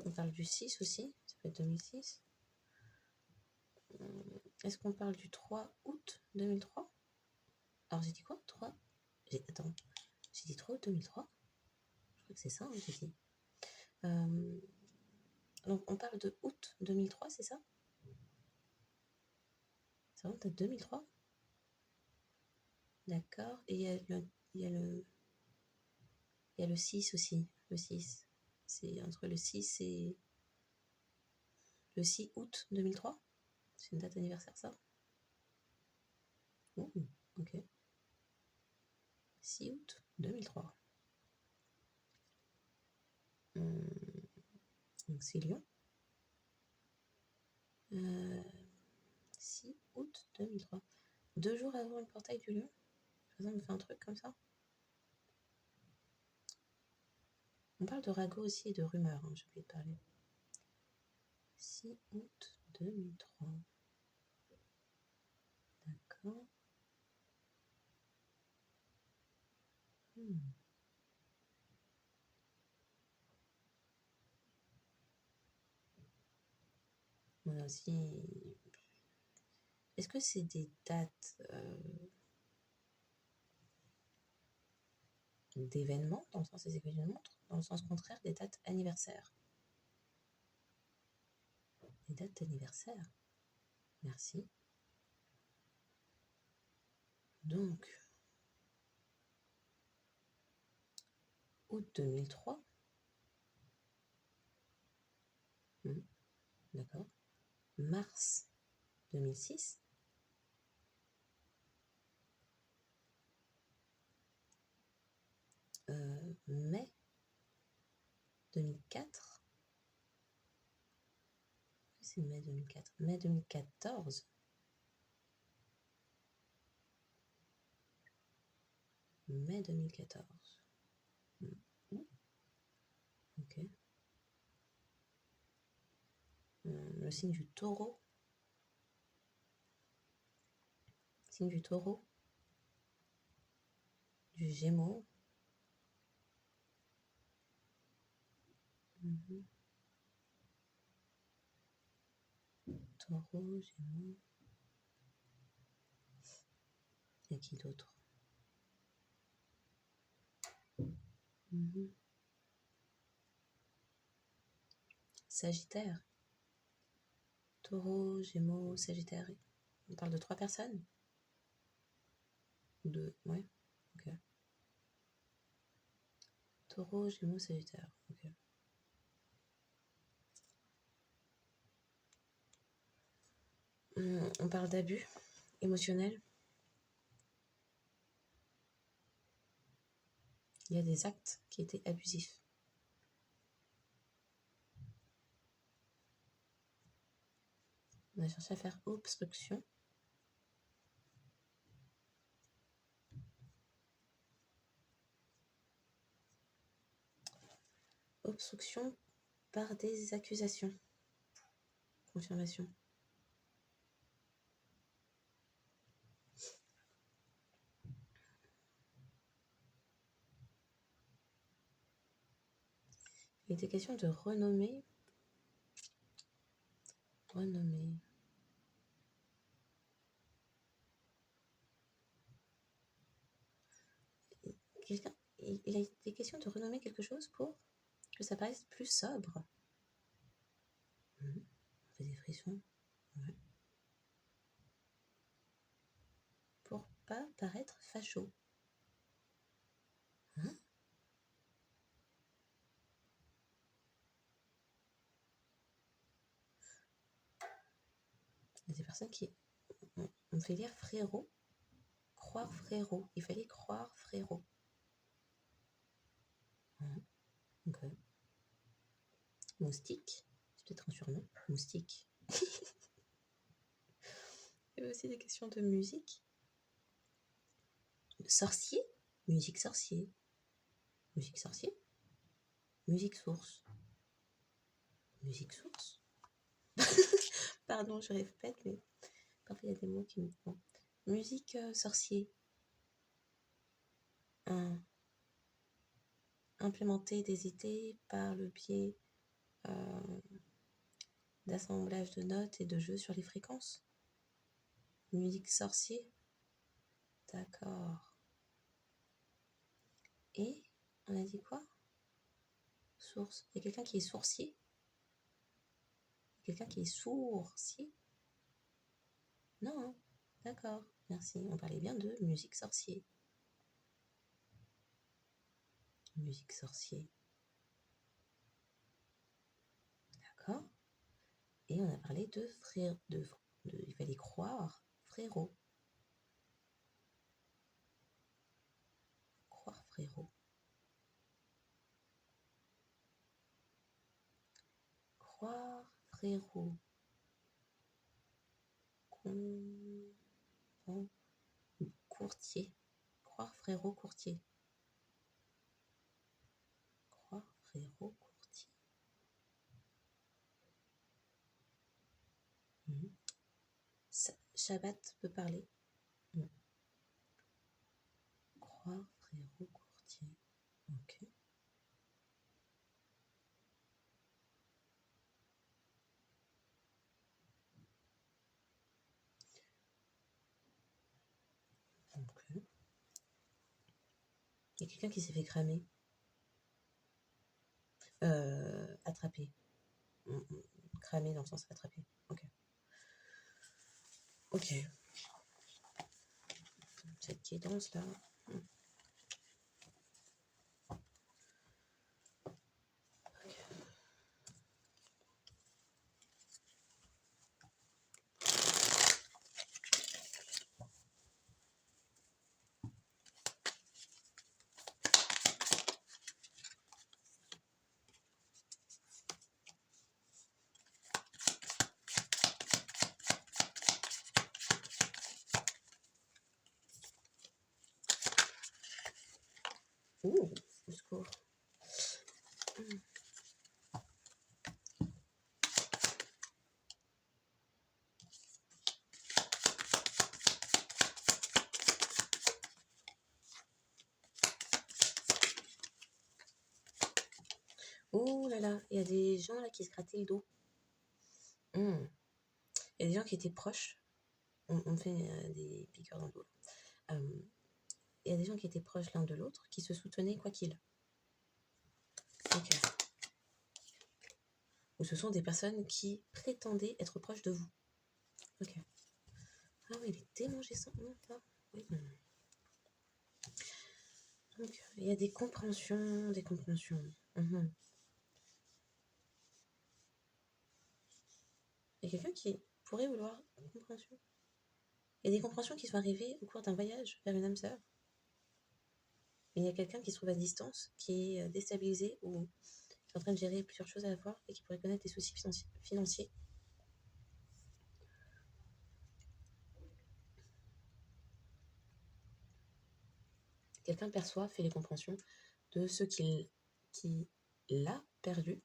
A: On parle du 6 aussi, ça peut être 2006. Est-ce qu'on parle du 3 août 2003? Alors j'ai dit quoi? 3? Attends, j'ai dit 3 août 2003? Je crois que c'est ça, hein, j'ai dit. Donc on parle de août 2003, c'est ça? Ça remonte à 2003? D'accord. Et il y a le 6 aussi. Le 6. C'est entre le 6 et le 6 août 2003. C'est une date anniversaire, ça? Oh, ok. 6 août 2003. Donc c'est Lyon. 6 août 2003. 2 jours avant le portail du Lion. Ça me fait un truc comme ça. On parle de ragots aussi et de rumeurs, hein, j'ai oublié de parler. 6 août 2003. D'accord. On a aussi... Est-ce que c'est des dates d'événements, dans le sens des aiguilles d'une montre, dans le sens contraire, des dates anniversaires? Des dates d'anniversaire. Merci. Donc, août 2003. D'accord. Mars 2006. Mai 2004. C'est mai 2004. Mai 2014. Mai 2014. Ok. Le signe du taureau. Signe du taureau. Du gémeaux. Taureau, gémeaux. Et qui d'autre? Sagittaire. Taureau, gémeaux, sagittaire. On parle de 3 personnes? 2, ouais. Ok. Taureau, gémeaux, sagittaire. Ok. On parle d'abus émotionnels. Il y a des actes qui étaient abusifs. On a cherché à faire obstruction. Obstruction par des accusations. Confirmation. Il était question de renommée. Renommée. Il a été question de renommer quelque chose pour que ça paraisse plus sobre. On fait des frissons. Ouais. Pour pas paraître facho. Hein? Il y a des personnes qui... On fait lire frérot. Croire frérot. Il fallait croire frérot. Ok. Moustique, c'est peut-être un surnom. Moustique. Il y a aussi des questions de musique. Sorcier, musique sorcier. Musique sorcier. Musique source. Musique source. Pardon, je répète, mais parfois il y a des mots qui me... Bon. Musique sorcier. Implémenter des idées par le biais d'assemblage de notes et de jeux sur les fréquences. Musique sorcier. D'accord. Et on a dit quoi? Source. Il y a quelqu'un qui est sourcier? Quelqu'un qui est sourcier? Non, hein. D'accord, merci. On parlait bien de musique sorcier. Musique sorcier. D'accord. Et on a parlé de frère, il fallait croire frérot. Croire frérot. Croire frérot. Courtier. Croire frérot courtier. Croire frérot courtier. Shabbat peut parler. Croire frérot courtier. Ok. Ok. Il y a quelqu'un qui s'est fait cramer. Attraper. Cramer dans le sens attraper. Ok. Ok. Cette guidance là. Ouh, au secours. Oh là là, il y a des gens là qui se grattaient le dos. Il y a des gens qui étaient proches. On me fait des piqûres dans le dos. Il y a des gens qui étaient proches l'un de l'autre, qui se soutenaient quoi qu'il. Ok. Ou ce sont des personnes qui prétendaient être proches de vous. Ok. Ah oui, les démangeaisons. Oui. Donc, il y a des compréhensions, des compréhensions. Il y a quelqu'un qui pourrait vouloir une compréhension. Il y a des compréhensions qui sont arrivées au cours d'un voyage vers une âme sœur. Mais il y a quelqu'un qui se trouve à distance, qui est déstabilisé ou qui est en train de gérer plusieurs choses à la fois et qui pourrait connaître des soucis financiers. Quelqu'un perçoit, fait les compréhensions de ce qu'il a perdu.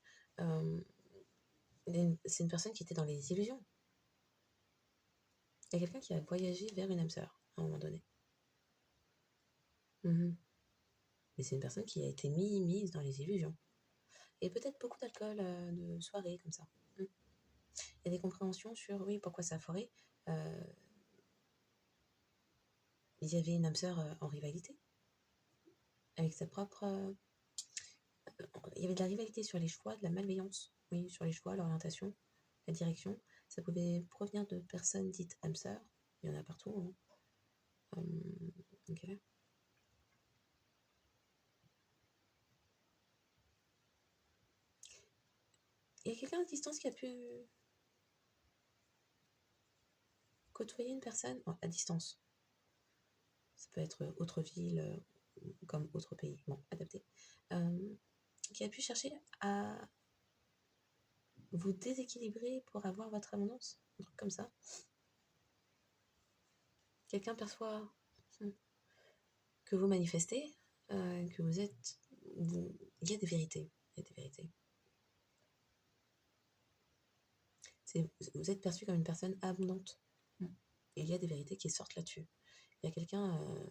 A: C'est une personne qui était dans les illusions. Il y a quelqu'un qui a voyagé vers une âme sœur à un moment donné. Mais c'est une personne qui a été mise dans les illusions. Et peut-être beaucoup d'alcool, de soirée comme ça. Il y a des compréhensions sur, oui, pourquoi ça a foiré. Il y avait une âme sœur en rivalité avec sa propre... il y avait de la rivalité sur les choix, de la malveillance, oui, sur les choix, l'orientation, la direction. Ça pouvait provenir de personnes dites âmes sœurs. Il y en a partout. Hein. Ok. Il y a quelqu'un à distance qui a pu côtoyer une personne à distance. Ça peut être autre ville, comme autre pays, bon, adapté. qui a pu chercher à vous déséquilibrer pour avoir votre abondance, un truc comme ça. Quelqu'un perçoit que vous manifestez, que vous êtes... Il y a des vérités. Il y a des vérités. Vous êtes perçu comme une personne abondante. Et il y a des vérités qui sortent là-dessus. Il y a quelqu'un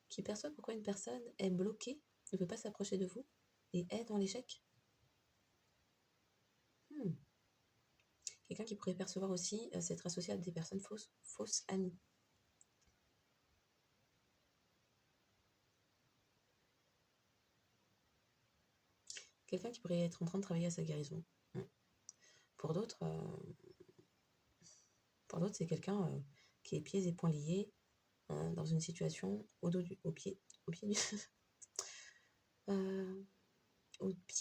A: qui perçoit pourquoi une personne est bloquée, ne peut pas s'approcher de vous et est dans l'échec. Quelqu'un qui pourrait percevoir aussi s'être associé à des personnes fausses amies. Quelqu'un qui pourrait être en train de travailler à sa guérison. Pour d'autres, c'est quelqu'un qui est pieds et poings liés dans une situation au pied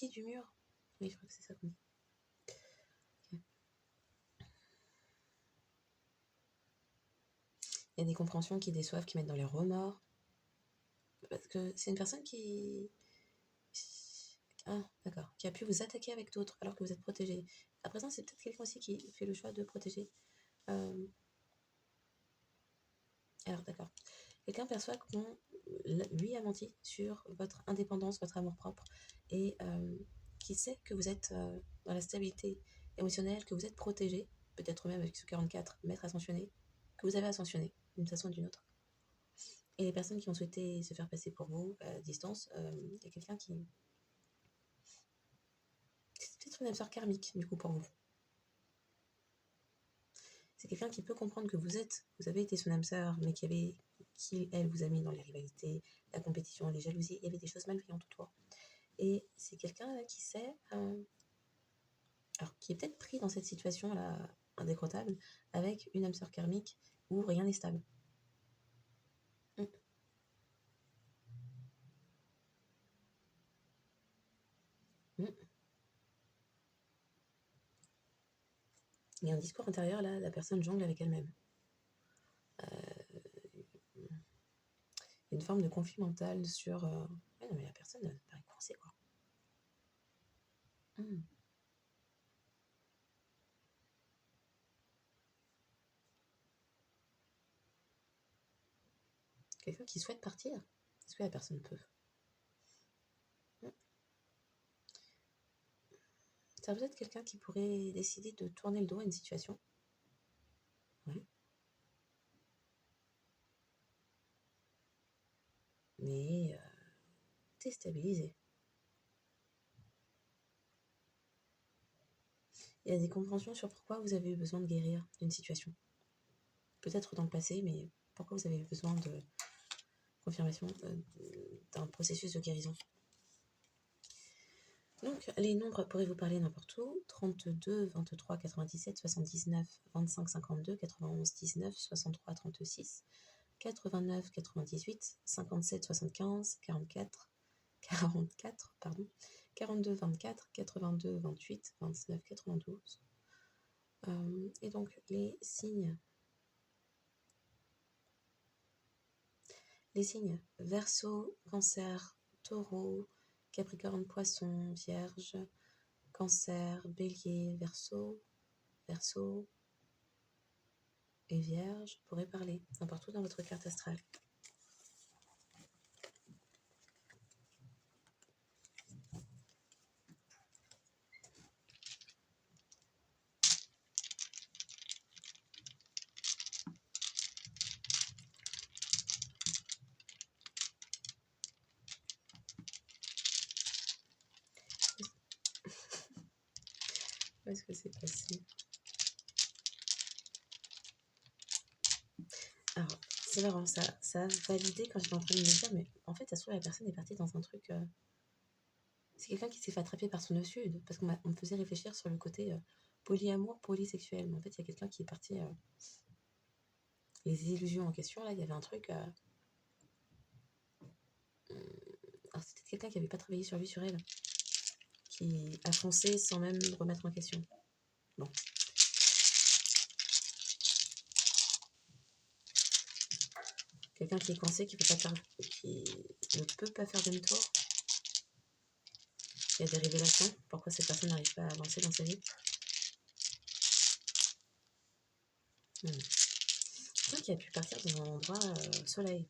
A: du mur. Oui, je crois que c'est ça qu'on dit. Okay. Il y a des compréhensions qui déçoivent, qui mettent dans les remords. Parce que c'est une personne qui... Ah, d'accord. Qui a pu vous attaquer avec d'autres alors que vous êtes protégé. À présent, c'est peut-être quelqu'un aussi qui fait le choix de protéger. Alors, d'accord. Quelqu'un perçoit qu'on lui a menti sur votre indépendance, votre amour-propre, et qui sait que vous êtes dans la stabilité émotionnelle, que vous êtes protégé, peut-être même avec ce 44, maître ascensionné, que vous avez ascensionné d'une façon ou d'une autre. Et les personnes qui ont souhaité se faire passer pour vous à distance, il y a quelqu'un qui... C'est peut-être une âme sœur karmique, du coup, pour vous. C'est quelqu'un qui peut comprendre que vous avez été son âme sœur, mais elle vous a mis dans les rivalités, la compétition, les jalousies, il y avait des choses malveillantes autour. Et c'est quelqu'un là qui sait, alors qui est peut-être pris dans cette situation-là indécrottable, avec une âme sœur karmique où rien n'est stable. Il y a un discours intérieur là, la personne jongle avec elle-même. Une forme de conflit mental sur ouais, non mais la personne paraît coincée quoi. Quelqu'un qui souhaite partir, est-ce que la personne peut? Ça peut être quelqu'un qui pourrait décider de tourner le dos à une situation. Ouais. Mais déstabilisé. Il y a des compréhensions sur pourquoi vous avez eu besoin de guérir d'une situation. Peut-être dans le passé, mais pourquoi vous avez eu besoin de confirmation d'un processus de guérison. Donc, les nombres pourraient vous parler n'importe où. 32, 23, 97, 79, 25, 52, 91, 19, 63, 36, 89, 98, 57, 75, 44, 42, 24, 82, 28, 29, 92. Et donc, les signes Verseau, Cancer, Taureau, Capricorne, Poisson, Vierge, Cancer, Bélier, Verseau et Vierge pourraient parler n'importe où dans votre carte astrale. Où est-ce que c'est passé? Alors, c'est marrant, ça a validé quand j'étais en train de me dire, mais en fait, ça se trouve, la personne est partie dans un truc... C'est quelqu'un qui s'est fait attraper par son nœud sud, parce qu'on me faisait réfléchir sur le côté polyamour, polysexuel. Mais en fait, il y a quelqu'un qui est parti... les illusions en question, là, il y avait un truc... alors, c'était quelqu'un qui n'avait pas travaillé sur lui, sur elle, qui a foncé sans même remettre en question. Bon. Quelqu'un qui est coincé, qui ne peut pas faire demi-tour. Il y a des révélations. Pourquoi cette personne n'arrive pas à avancer dans sa vie? Quelqu'un qui a pu partir dans un endroit soleil,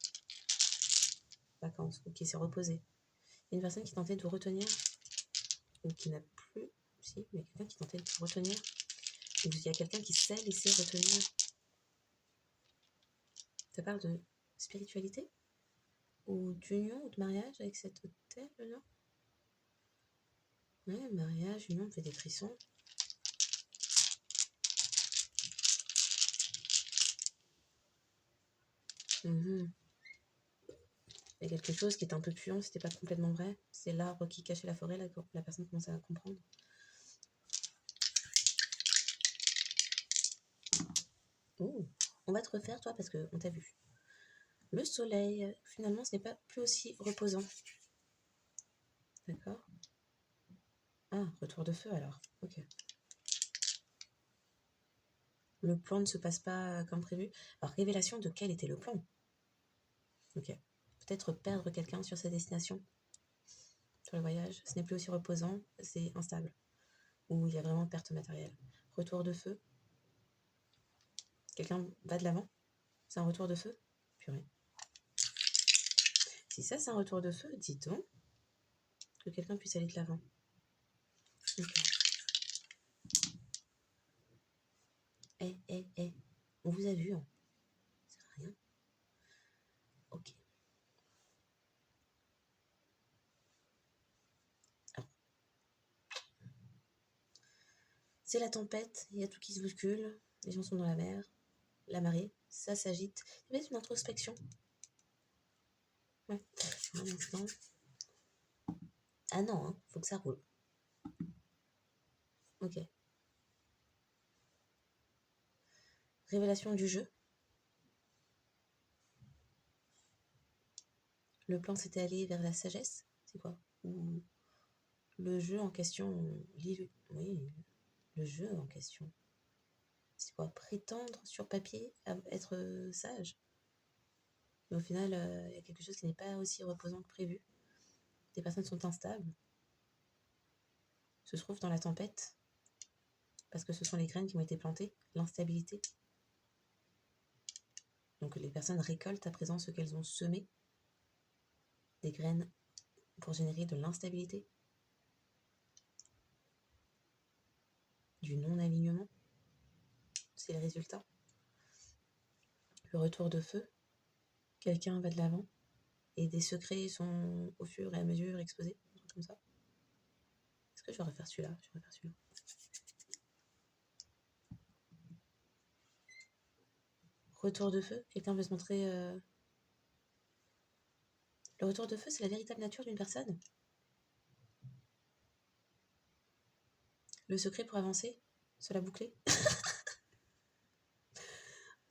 A: vacances, ou qui s'est reposé. Il y a une personne qui tentait de vous retenir, ou qui n'a plus... Si, mais quelqu'un qui tentait de vous retenir. Ou il y a quelqu'un qui s'est laissé retenir. Ça parle de spiritualité? Ou d'union, ou de mariage avec cet hôtel-là? Ouais, mariage, union, on fait des frissons. Il y a quelque chose qui est un peu puant, c'était pas complètement vrai. C'est l'arbre qui cachait la forêt, la personne commençait à comprendre. Oh, on va te refaire, toi, parce qu'on t'a vu. Le soleil, finalement, ce n'est pas plus aussi reposant. D'accord? Ah, retour de feu, alors. Ok. Le plan ne se passe pas comme prévu. Alors, révélation de quel était le plan? Ok. Peut-être perdre quelqu'un sur sa destination, sur le voyage. Ce n'est plus aussi reposant, c'est instable. Ou il y a vraiment perte matérielle. Retour de feu. Quelqu'un va de l'avant? C'est un retour de feu? Purée. Si ça, c'est un retour de feu, dis donc que quelqu'un puisse aller de l'avant. Ok. On vous a vu, hein. C'est rien. Ok. Alors. C'est la tempête, il y a tout qui se bouscule, les gens sont dans la mer, la marée, ça s'agite. Il y a peut-être une introspection. Ouais. Un instant. Ah non, hein, faut que ça roule. Ok. Révélation du jeu. Le plan s'était allé vers la sagesse. C'est quoi? Ou le jeu en question. Oui, le jeu en question. C'est quoi? Prétendre sur papier à être sage. Mais au final, il y a quelque chose qui n'est pas aussi reposant que prévu. Des personnes sont instables, se trouvent dans la tempête, parce que ce sont les graines qui ont été plantées, l'instabilité. Donc les personnes récoltent à présent ce qu'elles ont semé, des graines pour générer de l'instabilité, du non-alignement. C'est le résultat. Le retour de feu, quelqu'un va de l'avant, et des secrets sont au fur et à mesure exposés, un truc comme ça. Est-ce que je vais refaire celui-là? Je vais refaire celui-là. Retour de feu, quelqu'un veut se montrer... Le retour de feu, c'est la véritable nature d'une personne. Le secret pour avancer, se la boucler.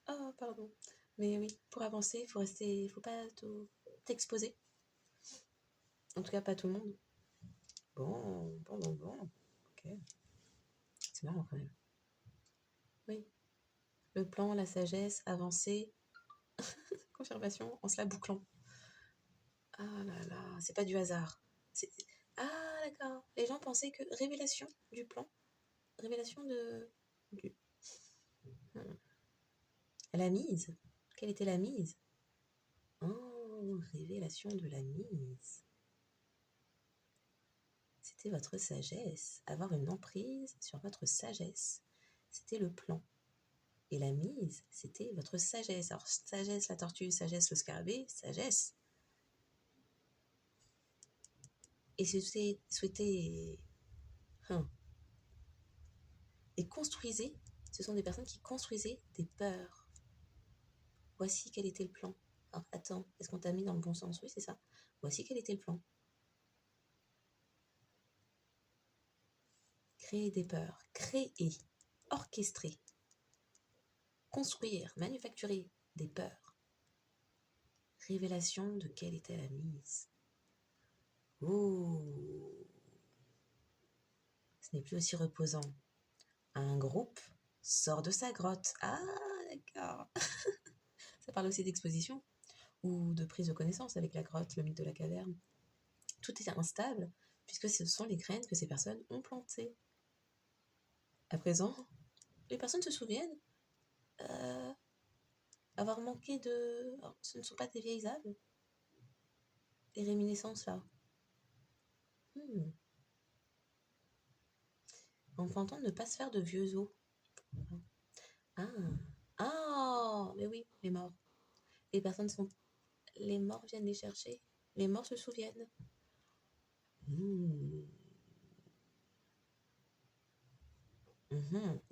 A: Oh, pardon. Mais oui, pour avancer, il faut rester... faut pas t'exposer. En tout cas, pas tout le monde. Bon. Ok. C'est marrant quand même. Oui. Le plan, la sagesse, avancer, confirmation en se la bouclant. Ah là là, c'est pas du hasard. Ah d'accord. Les gens pensaient que révélation du plan, révélation de... La mise. Quelle était la mise? Oh, révélation de la mise. C'était votre sagesse. Avoir une emprise sur votre sagesse. C'était le plan. Et la mise, c'était votre sagesse. Alors, sagesse, la tortue, sagesse, le scarabée, sagesse. Et souhaitez et construisez. Ce sont des personnes qui construisaient des peurs. Voici quel était le plan. Alors, attends, est-ce qu'on t'a mis dans le bon sens? Oui, c'est ça. Voici quel était le plan. Créer des peurs. Créer. Orchestrer. Construire. Manufacturer des peurs. Révélation de quelle était la mise. Oh, ce n'est plus aussi reposant. Un groupe sort de sa grotte. Ah, d'accord. Ça parle aussi d'exposition. ou de prise de connaissance avec la grotte, le mythe de la caverne. Tout est instable, puisque ce sont les graines que ces personnes ont plantées. À présent, les personnes se souviennent avoir manqué de... Alors, ce ne sont pas des vieilles âmes, les réminiscences là. On peut entendre ne pas se faire de vieux os. Mais oui, les morts. Les personnes sont... Les morts viennent les chercher. Les morts se souviennent.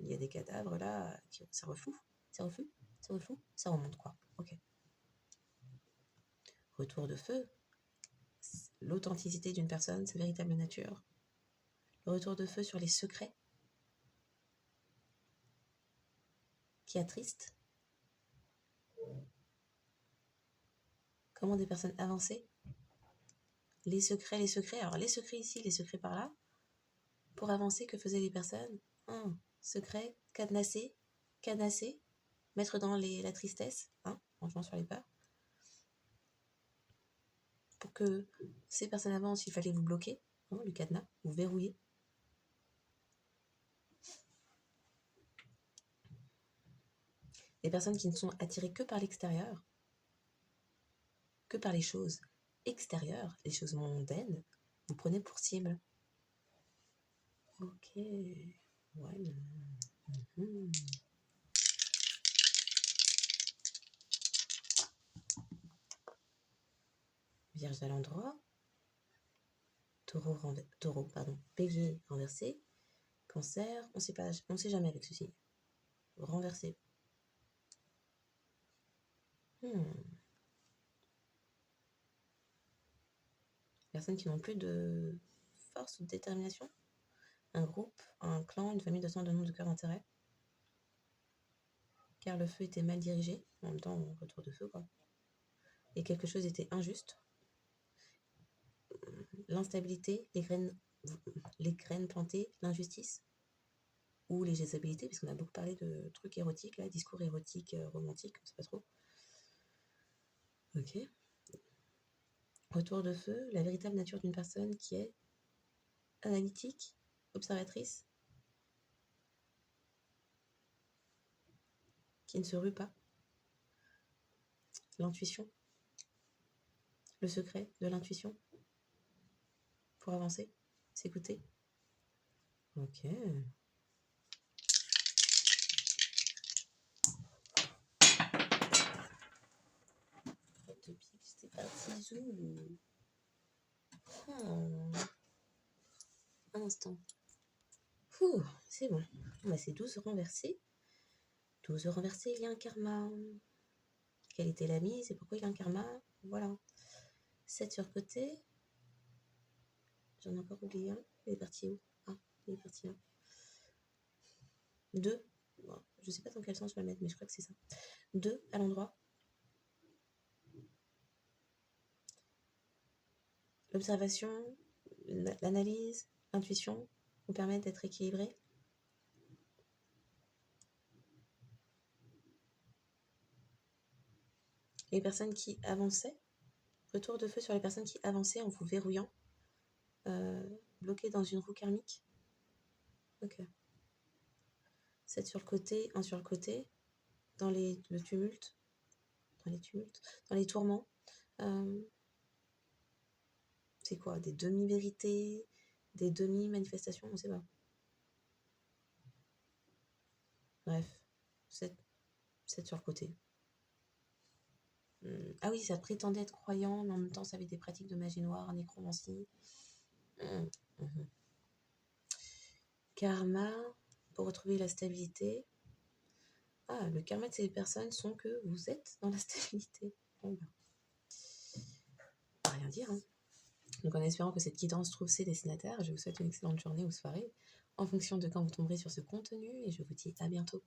A: Il y a des cadavres là. Ça refloue. Ça reflue. Ça refloue. Ça remonte quoi. Ok. Retour de feu. L'authenticité d'une personne, sa véritable nature. Le retour de feu sur les secrets qui attristent. Comment des personnes avancées. Les secrets. Alors les secrets ici, les secrets par là. Pour avancer, que faisaient les personnes? Secret, cadenassé, mettre dans la tristesse, en jouant sur les peurs. Pour que ces personnes avancent, il fallait vous bloquer, le cadenas, vous verrouiller. Les personnes qui ne sont attirées que par l'extérieur, que par les choses extérieures, les choses mondaines, vous prenez pour cible. Ok, voilà. Vierge à l'endroit, taureau, bélier renversé, cancer, on sait jamais avec ceci. Renversé. Personnes qui n'ont plus de force ou de détermination. Un groupe, un clan, une famille de sang, de nom, de cœur, d'intérêt. Car le feu était mal dirigé. En même temps, retour de feu, quoi. Et quelque chose était injuste. L'instabilité, les graines plantées, l'injustice. Ou les jézabélités, puisqu'on a beaucoup parlé de trucs érotiques, là, discours érotiques, romantiques, on sait pas trop. Ok. Retour de feu, la véritable nature d'une personne qui est analytique, observatrice, qui ne se rue pas. L'intuition, le secret de l'intuition pour avancer, s'écouter. Ok. Depuis que c'était parti zou. Un instant. C'est bon. C'est 12 renversés. 12 renversés, il y a un karma. Quelle était la mise et pourquoi il y a un karma? Voilà. 7 sur côté. J'en ai encore oublié un. Il est parti où? Il est parti là. 2. Bon, je sais pas dans quel sens je vais le mettre, mais je crois que c'est ça. 2 à l'endroit. L'observation, l'analyse, l'intuition vous permettent d'être équilibré. Les personnes qui avançaient, retour de feu sur les personnes qui avançaient en vous verrouillant, bloquées dans une roue karmique. Ok. 7 sur le côté, 1 sur le côté, dans le tumulte, dans les tourments. C'est quoi? Des demi-vérités, des demi-manifestations, on sait pas. Bref, 7 sur le côté. Ah oui, ça prétendait être croyant, mais en même temps, ça avait des pratiques de magie noire, nécromancie. Karma, pour retrouver la stabilité. Le karma de ces personnes sont que vous êtes dans la stabilité. On va rien dire. Donc en espérant que cette guidance trouve ses destinataires, je vous souhaite une excellente journée ou soirée, en fonction de quand vous tomberez sur ce contenu, et je vous dis à bientôt.